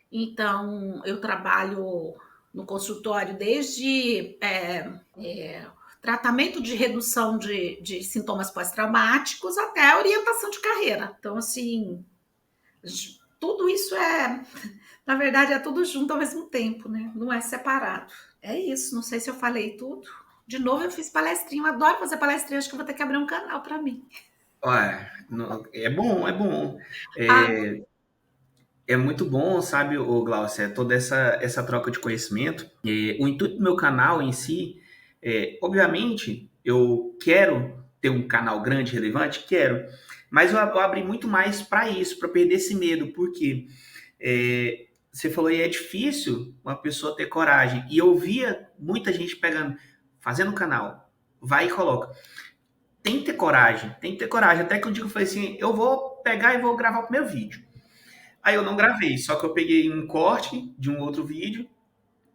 Então, eu trabalho no consultório desde tratamento de redução de sintomas pós-traumáticos até orientação de carreira. Então, assim, tudo isso na verdade, é tudo junto ao mesmo tempo, né? Não é separado. É isso, não sei se eu falei tudo. De novo, eu fiz palestrinha, eu adoro fazer palestrinha, acho que eu vou ter que abrir um canal para mim. Olha, é bom, é bom. É muito bom, sabe, o Glaucia, toda essa troca de conhecimento. O intuito do meu canal em si, obviamente, eu quero ter um canal grande, relevante, quero, mas eu abri muito mais para isso, para perder esse medo, porque você falou aí, é difícil uma pessoa ter coragem, e eu via muita gente fazendo canal, vai e coloca. Tem que ter coragem, até que um dia eu falei assim, eu vou pegar e vou gravar o primeiro vídeo. Aí eu não gravei, só que eu peguei um corte de um outro vídeo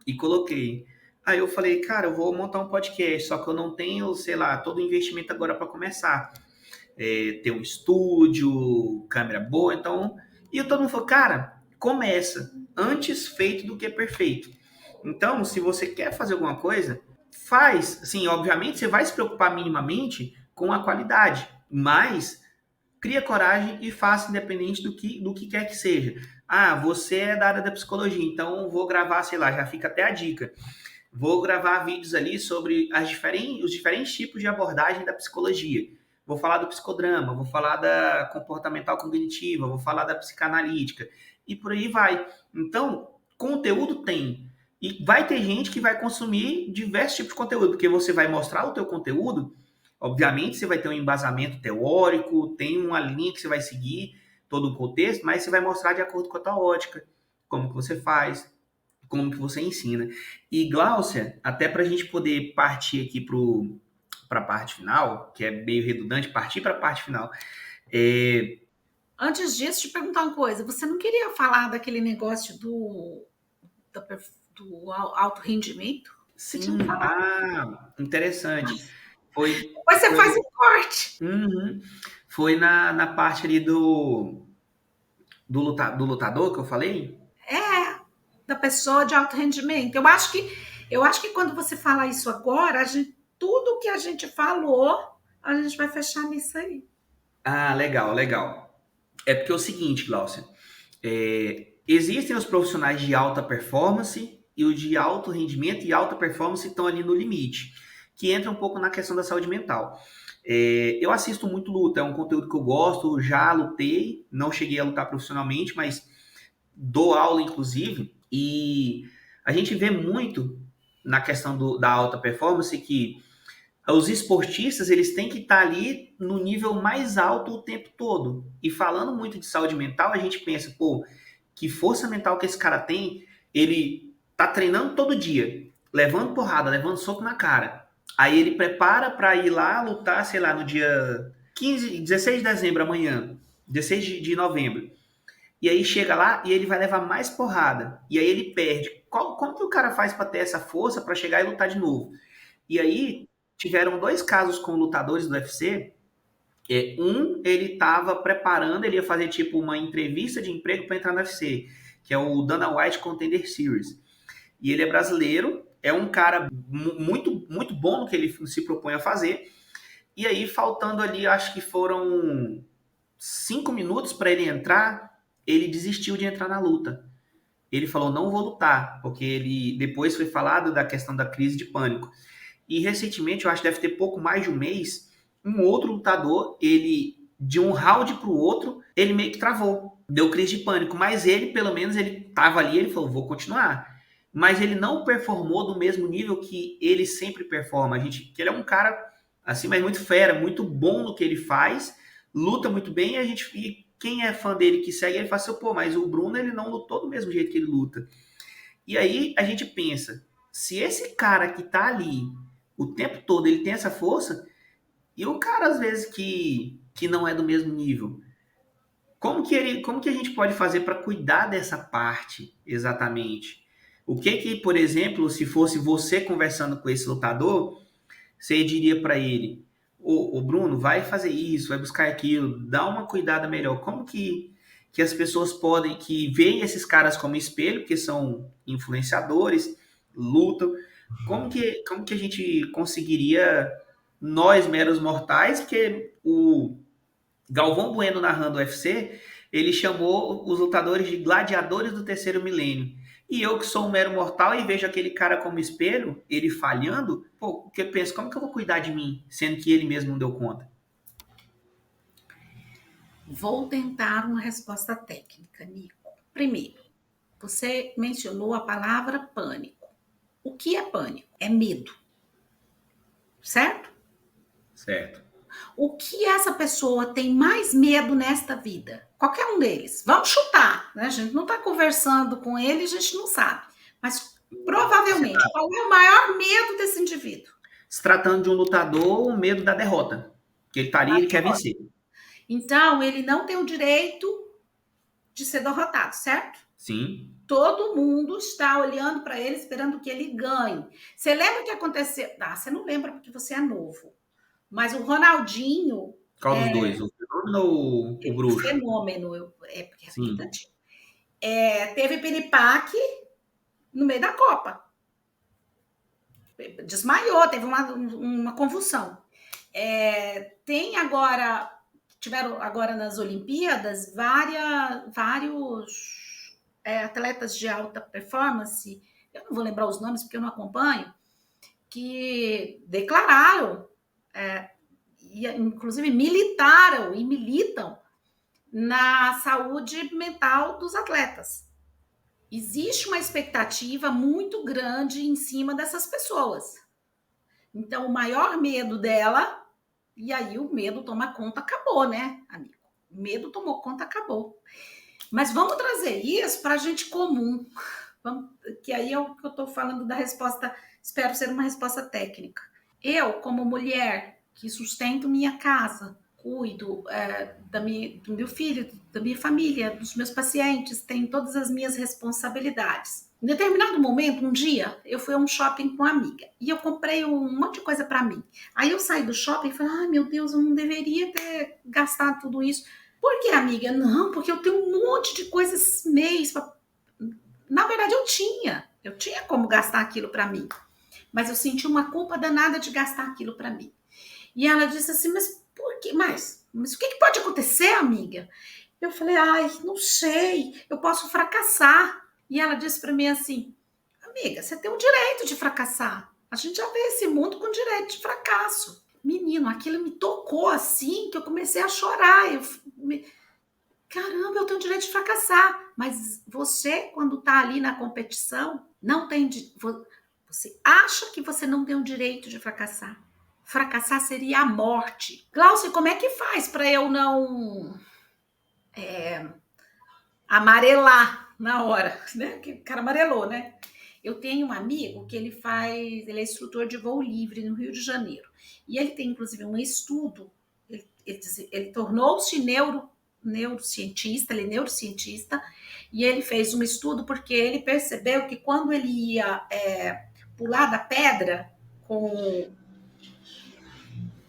e coloquei. Aí eu falei, cara, eu vou montar um podcast, só que eu não tenho, sei lá, todo o investimento agora para começar. Ter um estúdio, câmera boa, então... E todo mundo falou, cara, começa. Antes feito do que perfeito. Então, se você quer fazer alguma coisa, faz. Sim, obviamente, você vai se preocupar minimamente com a qualidade, mas cria coragem e faça independente do que quer que seja. Você é da área da psicologia, então vou gravar, sei lá, já fica até a dica. Vou gravar vídeos ali sobre os diferentes tipos de abordagem da psicologia. Vou falar do psicodrama, vou falar da comportamental cognitiva, vou falar da psicanalítica e por aí vai. Então, conteúdo tem. E vai ter gente que vai consumir diversos tipos de conteúdo, porque você vai mostrar o teu conteúdo. Obviamente, você vai ter um embasamento teórico, tem uma linha que você vai seguir, todo o contexto, mas você vai mostrar de acordo com a tua ótica, como que você faz, como que você ensina. E, Gláucia, até para a gente poder partir aqui para a parte final, que é meio redundante, partir para a parte final. Antes disso, te perguntar uma coisa. Você não queria falar daquele negócio do alto rendimento? Sim, interessante. Depois você faz um corte. Foi na parte ali do lutador que eu falei? Da pessoa de alto rendimento. Eu acho que quando você fala isso agora, tudo que a gente falou, a gente vai fechar nisso aí. Legal, legal. É porque é o seguinte, Glaucia, existem os profissionais de alta performance e os de alto rendimento e alta performance estão ali no limite, que entra um pouco na questão da saúde mental. Eu assisto muito luta, é um conteúdo que eu gosto, já lutei, não cheguei a lutar profissionalmente, mas dou aula, inclusive, e a gente vê muito na questão da alta performance que os esportistas, eles têm que estar ali no nível mais alto o tempo todo. E falando muito de saúde mental, a gente pensa, que força mental que esse cara tem, ele tá treinando todo dia, levando porrada, levando soco na cara. Aí ele prepara para ir lá lutar, sei lá, no dia 16 de dezembro, amanhã, 16 de novembro. E aí chega lá e ele vai levar mais porrada. E aí ele perde. como que o cara faz para ter essa força para chegar e lutar de novo? E aí tiveram 2 casos com lutadores do UFC. Ele estava preparando, ele ia fazer tipo uma entrevista de emprego para entrar no UFC, que é o Dana White Contender Series. E ele é brasileiro, é um cara muito, muito bom no que ele se propõe a fazer. E aí, faltando ali, acho que foram 5 minutos para ele entrar, ele desistiu de entrar na luta. Ele falou, não vou lutar, porque ele depois foi falado da questão da crise de pânico. E recentemente, eu acho que deve ter pouco mais de um mês, um outro lutador, ele de um round para o outro, ele meio que travou, deu crise de pânico, mas ele, pelo menos, ele estava ali, ele falou, vou continuar. Mas ele não performou do mesmo nível que ele sempre performa. Que ele é um cara assim, mas muito fera, muito bom no que ele faz, luta muito bem, e quem é fã dele que segue, ele fala assim, pô, mas o Bruno ele não lutou do mesmo jeito que ele luta. E aí a gente pensa, se esse cara que tá ali o tempo todo, ele tem essa força, e o cara às vezes que não é do mesmo nível, como que a gente pode fazer para cuidar dessa parte exatamente? O que, por exemplo, se fosse você conversando com esse lutador, você diria para ele, o Bruno, vai fazer isso, vai buscar aquilo, dá uma cuidada melhor. Como que as pessoas podem, que veem esses caras como espelho, que são influenciadores, lutam, como que a gente conseguiria, nós, meros mortais, porque o Galvão Bueno narrando o UFC, ele chamou os lutadores de gladiadores do terceiro milênio. E eu que sou um mero mortal e vejo aquele cara como espelho, ele falhando, pô, porque eu penso, como que eu vou cuidar de mim, sendo que ele mesmo não deu conta? Vou tentar uma resposta técnica, Nico. Primeiro, você mencionou a palavra pânico. O que é pânico? É medo, certo? Certo. O que essa pessoa tem mais medo nesta vida? Qualquer um deles. Vamos chutar, né? A gente não está conversando com ele, a gente não sabe. Mas provavelmente, qual é o maior medo desse indivíduo? Se tratando de um lutador, o medo da derrota. Que ele tá ali e ele quer vencer. Então, ele não tem o direito de ser derrotado, certo? Sim. Todo mundo está olhando para ele, esperando que ele ganhe. Você lembra o que aconteceu? Ah, você não lembra porque você é novo. Mas o Ronaldinho. Qual dos dois? O fenômeno ou o bruxo? Fenômeno, porque é muito Sim. antigo. Teve piripaque no meio da Copa. Desmaiou, teve uma convulsão. Tiveram agora nas Olimpíadas vários atletas de alta performance, eu não vou lembrar os nomes porque eu não acompanho, que declararam, e inclusive militaram e militam na saúde mental dos atletas. Existe uma expectativa muito grande em cima dessas pessoas. Então, o maior medo dela, e aí o medo toma conta, acabou, né, amigo? O medo tomou conta, acabou. Mas vamos trazer isso para a gente comum, que aí é o que eu estou falando da resposta, espero ser uma resposta técnica. Eu, como mulher que sustento minha casa, cuido do meu filho, da minha família, dos meus pacientes, tenho todas as minhas responsabilidades. Em determinado momento, um dia, eu fui a um shopping com uma amiga e eu comprei um monte de coisa para mim. Aí eu saí do shopping e falei, meu Deus, eu não deveria ter gastado tudo isso. Por que, amiga? Não, porque eu tenho um monte de coisas mês. Na verdade, eu tinha como gastar aquilo para mim. Mas eu senti uma culpa danada de gastar aquilo para mim. E ela disse assim, mas por que? Mas o que pode acontecer, amiga? Eu falei, não sei, eu posso fracassar. E ela disse para mim assim, amiga, você tem o direito de fracassar. A gente já vê esse mundo com direito de fracasso. Menino, aquilo me tocou assim que eu comecei a chorar. Caramba, eu tenho o direito de fracassar. Mas você, quando está ali na competição, não tem... Você acha que você não tem o direito de fracassar. Fracassar seria a morte. Glaucio, como é que faz para eu não amarelar na hora, né? Que o cara amarelou, né? Eu tenho um amigo que ele é instrutor de voo livre no Rio de Janeiro. E ele tem, inclusive, um estudo, ele tornou-se neurocientista, ele é neurocientista, e ele fez um estudo porque ele percebeu que quando ele ia pular da pedra com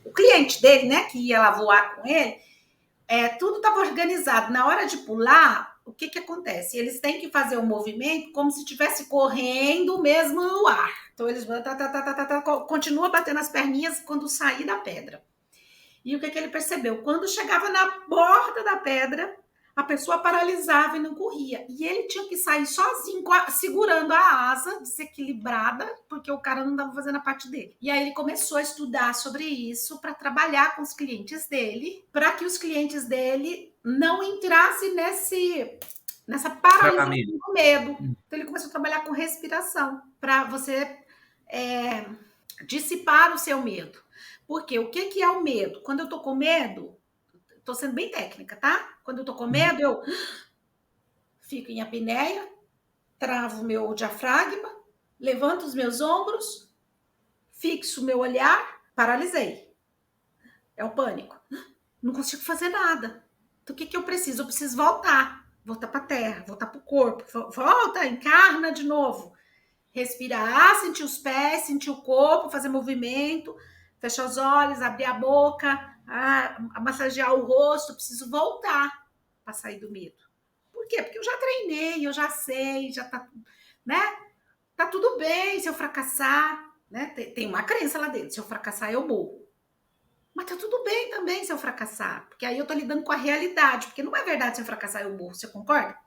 o cliente dele, né, que ia lá voar com ele, tudo estava organizado. Na hora de pular, o que acontece? Eles têm que fazer um movimento como se estivesse correndo mesmo no ar. Então, eles continua batendo as perninhas quando sair da pedra. E o que ele percebeu? Quando chegava na borda da pedra, a pessoa paralisava e não corria. E ele tinha que sair sozinho, segurando a asa, desequilibrada, porque o cara não estava fazendo a parte dele. E aí ele começou a estudar sobre isso para trabalhar com os clientes dele, para que os clientes dele não entrassem nessa paralisação do medo. Então ele começou a trabalhar com respiração, para você dissipar o seu medo. Porque o que é o medo? Quando eu tô com medo, tô sendo bem técnica, tá? Quando eu tô com medo, eu fico em apneia, travo o meu diafragma, levanto os meus ombros, fixo o meu olhar, paralisei. É o pânico. Não consigo fazer nada. Então, o que eu preciso? Eu preciso voltar para a terra, voltar para o corpo. Volta, encarna de novo. Respirar, sentir os pés, sentir o corpo, fazer movimento, fechar os olhos, abrir a boca, massagear o rosto. Eu preciso voltar para sair do medo. Por quê? Porque eu já treinei, eu já sei, já tá, né? Tá tudo bem se eu fracassar, né? Tem uma crença lá dentro, se eu fracassar eu morro. Mas tá tudo bem também se eu fracassar, porque aí eu tô lidando com a realidade, porque não é verdade se eu fracassar eu morro, você concorda?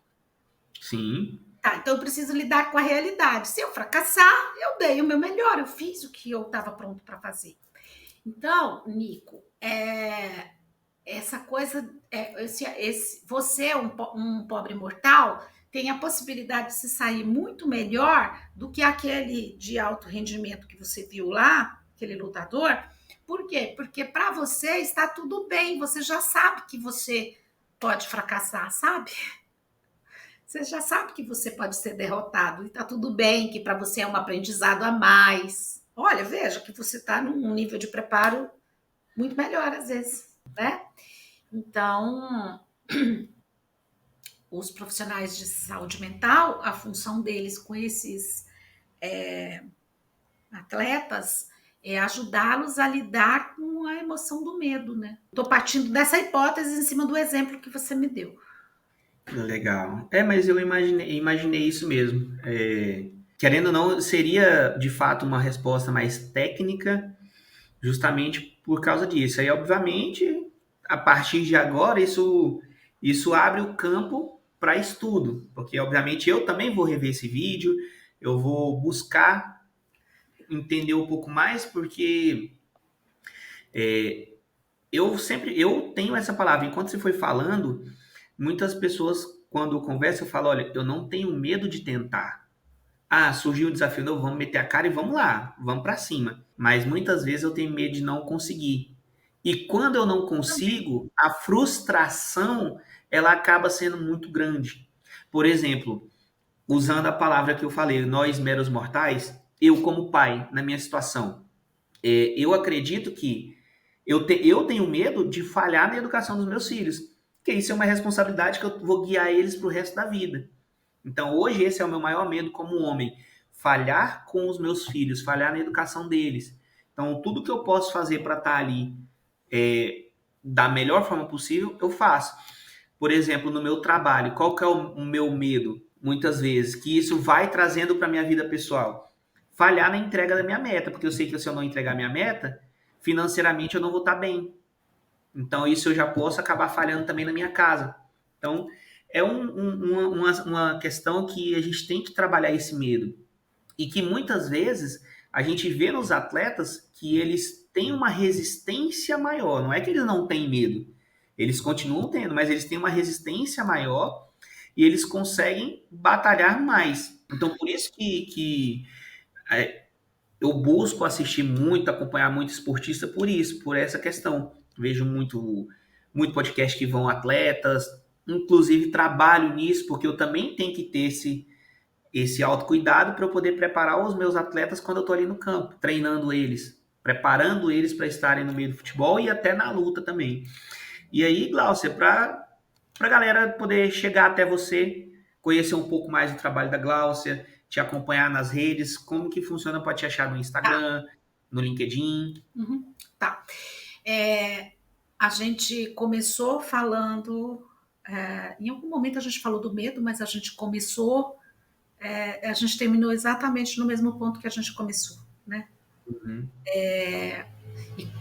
Sim. Tá, então eu preciso lidar com a realidade. Se eu fracassar, eu dei o meu melhor, eu fiz o que eu estava pronto para fazer. Então, Nico, essa coisa, você é um pobre mortal, tem a possibilidade de se sair muito melhor do que aquele de alto rendimento que você viu lá, aquele lutador. Por quê? Porque para você está tudo bem, você já sabe que você pode fracassar, sabe? Você já sabe que você pode ser derrotado e está tudo bem, que para você é um aprendizado a mais. Olha, veja que você está num nível de preparo muito melhor às vezes, né? Então, os profissionais de saúde mental, a função deles com esses atletas é ajudá-los a lidar com a emoção do medo, né? Estou partindo dessa hipótese em cima do exemplo que você me deu. Legal. Mas eu imaginei isso mesmo. Querendo ou não, seria de fato uma resposta mais técnica, justamente por causa disso. Aí, obviamente, a partir de agora, isso abre o campo para estudo, porque, obviamente, eu também vou rever esse vídeo, eu vou buscar entender um pouco mais, porque eu tenho essa palavra. Enquanto você foi falando, muitas pessoas, quando eu converso, eu falo, olha, eu não tenho medo de tentar. Surgiu um desafio novo, vamos meter a cara e vamos lá, vamos para cima. Mas muitas vezes eu tenho medo de não conseguir. E quando eu não consigo, a frustração, ela acaba sendo muito grande. Por exemplo, usando a palavra que eu falei, nós meros mortais, eu como pai, na minha situação, eu acredito que eu tenho medo de falhar na educação dos meus filhos, porque isso é uma responsabilidade que eu vou guiar eles para o resto da vida. Então, hoje, esse é o meu maior medo como homem, falhar com os meus filhos, falhar na educação deles. Então, tudo que eu posso fazer para estar ali da melhor forma possível, eu faço. Por exemplo, no meu trabalho, qual que é o meu medo? Muitas vezes, que isso vai trazendo para a minha vida pessoal. Falhar na entrega da minha meta, porque eu sei que se eu não entregar minha meta, financeiramente eu não vou estar bem. Então, isso eu já posso acabar falhando também na minha casa. Então, é uma questão que a gente tem que trabalhar esse medo. E que muitas vezes a gente vê nos atletas que eles têm uma resistência maior. Não é que eles não têm medo. Eles continuam tendo, mas eles têm uma resistência maior e eles conseguem batalhar mais. Então, por isso que eu busco assistir muito, acompanhar muito esportista por isso, por essa questão. Vejo muito podcast que vão atletas, inclusive trabalho nisso, porque eu também tenho que ter esse autocuidado para eu poder preparar os meus atletas quando eu estou ali no campo, treinando eles, preparando eles para estarem no meio do futebol e até na luta também. E aí, Glaucia, para para a galera poder chegar até você, conhecer um pouco mais do trabalho da Gláucia, te acompanhar nas redes, como que funciona para te achar no Tá. Instagram, no LinkedIn. Tá. A gente começou falando. Em algum momento a gente falou do medo, mas a gente começou. A gente terminou exatamente no mesmo ponto que a gente começou, né? Uhum.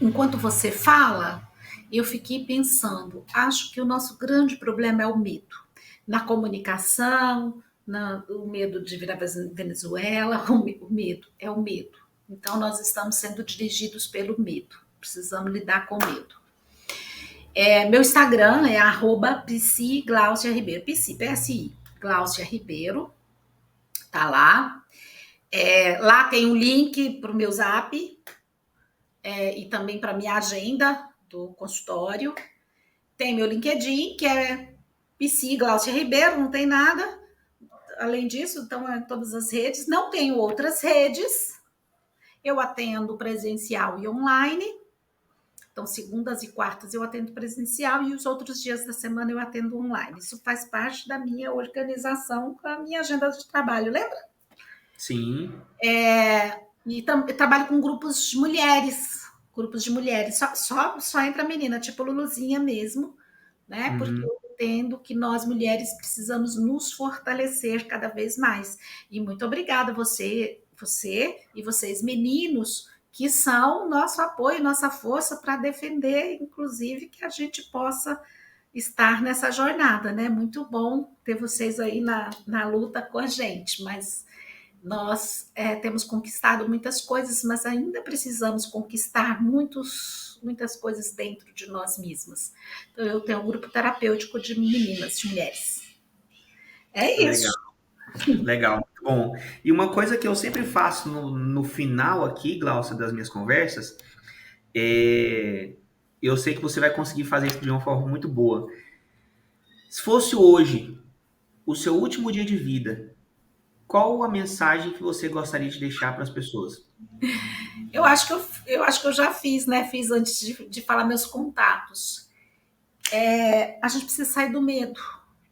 Enquanto você fala, eu fiquei pensando, acho que o nosso grande problema é o medo. Na comunicação, o medo de virar Venezuela, o medo, é o medo. Então, nós estamos sendo dirigidos pelo medo. Precisamos lidar com o medo. Meu Instagram é @psi_Glaucia_Ribeiro. Psi, PSI, Glaucia Ribeiro. Tá lá. Lá tem um link para o meu Zap, e também para minha agenda do consultório. Tem meu LinkedIn, que é Psi Glaucia Ribeiro, não tem nada além disso, então é todas as redes. Não tenho outras redes. Eu atendo presencial e online. Então, segundas e quartas eu atendo presencial e os outros dias da semana eu atendo online. Isso faz parte da minha organização com a minha agenda de trabalho, lembra? Sim. E trabalho com grupos de mulheres. Só entra menina, tipo Luluzinha mesmo, né? Porque Uhum. eu entendo que nós mulheres precisamos nos fortalecer cada vez mais. E muito obrigada você e vocês meninos, que são nosso apoio, nossa força para defender, inclusive, que a gente possa estar nessa jornada, né? Muito bom ter vocês aí na luta com a gente, mas nós temos conquistado muitas coisas, mas ainda precisamos conquistar muitas coisas dentro de nós mesmas. Então, eu tenho um grupo terapêutico de meninas, de mulheres. É Legal, isso. legal, muito bom. E uma coisa que eu sempre faço no final aqui, Glaucia, das minhas conversas, eu sei que você vai conseguir fazer isso de uma forma muito boa. Se fosse hoje o seu último dia de vida, qual a mensagem que você gostaria de deixar para as pessoas? Eu acho que eu já fiz, né? Fiz antes de falar meus contatos. A gente precisa sair do medo.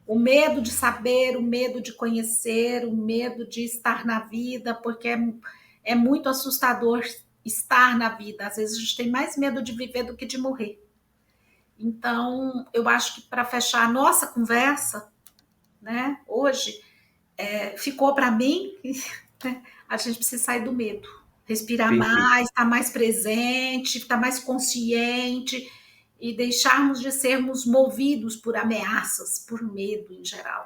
O medo de saber, o medo de conhecer, o medo de estar na vida, porque é muito assustador estar na vida. Às vezes a gente tem mais medo de viver do que de morrer. Então, eu acho que para fechar a nossa conversa, né, hoje, ficou para mim, né, a gente precisa sair do medo, respirar Perfeito. mais, estar mais presente, estar mais consciente e deixarmos de sermos movidos por ameaças, por medo em geral.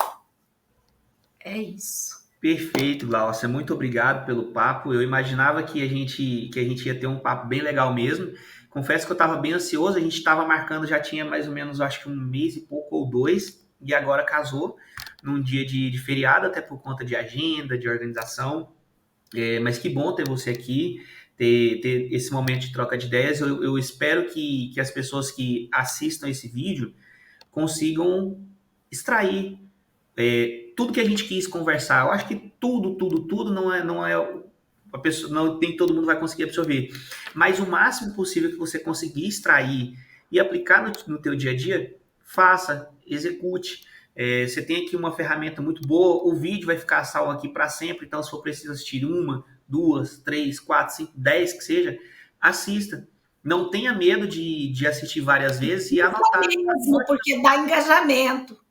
É isso. Perfeito, Glaucia. Muito obrigado pelo papo. Eu imaginava que a gente ia ter um papo bem legal mesmo. Confesso que eu estava bem ansioso. A gente estava marcando, já tinha mais ou menos, acho que um mês e pouco ou dois, e agora casou num dia de feriado, até por conta de agenda, de organização. Mas que bom ter você aqui, ter esse momento de troca de ideias. Eu espero que as pessoas que assistam esse vídeo consigam extrair tudo que a gente quis conversar. Eu acho que tudo não é a pessoa, não tem todo mundo vai conseguir absorver, mas o máximo possível que você conseguir extrair e aplicar no teu dia a dia, faça, execute. Você tem aqui uma ferramenta muito boa, o vídeo vai ficar salvo aqui para sempre, então se for preciso assistir uma, duas, três, quatro, cinco, 10 que seja, assista. Não tenha medo de assistir várias vezes e anotar. Mesmo, porque dá engajamento.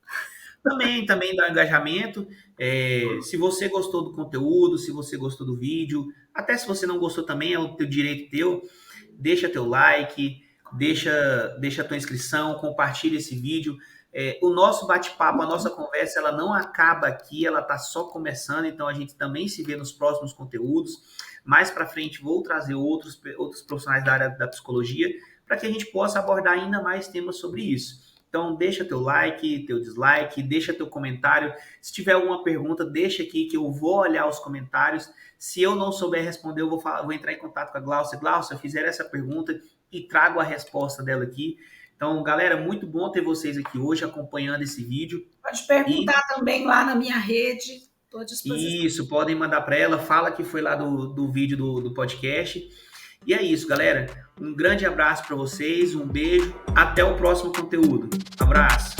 Também dá engajamento. Se você gostou do conteúdo, se você gostou do vídeo, até se você não gostou também, é o teu direito teu. Deixa teu like, deixa a tua inscrição, compartilha esse vídeo. O nosso bate-papo, a nossa conversa, ela não acaba aqui, ela está só começando, então a gente também se vê nos próximos conteúdos. Mais para frente vou trazer outros profissionais da área da psicologia para que a gente possa abordar ainda mais temas sobre isso. Então, deixa teu like, teu dislike, deixa teu comentário. Se tiver alguma pergunta, deixa aqui que eu vou olhar os comentários. Se eu não souber responder, eu vou entrar em contato com a Glaucia. Glaucia, fizeram essa pergunta e trago a resposta dela aqui. Então, galera, muito bom ter vocês aqui hoje acompanhando esse vídeo. Pode perguntar também lá na minha rede. Estou à disposição. Isso, podem mandar para ela. Fala que foi lá do vídeo do podcast. E é isso, galera. Um grande abraço para vocês, um beijo. Até o próximo conteúdo. Abraço.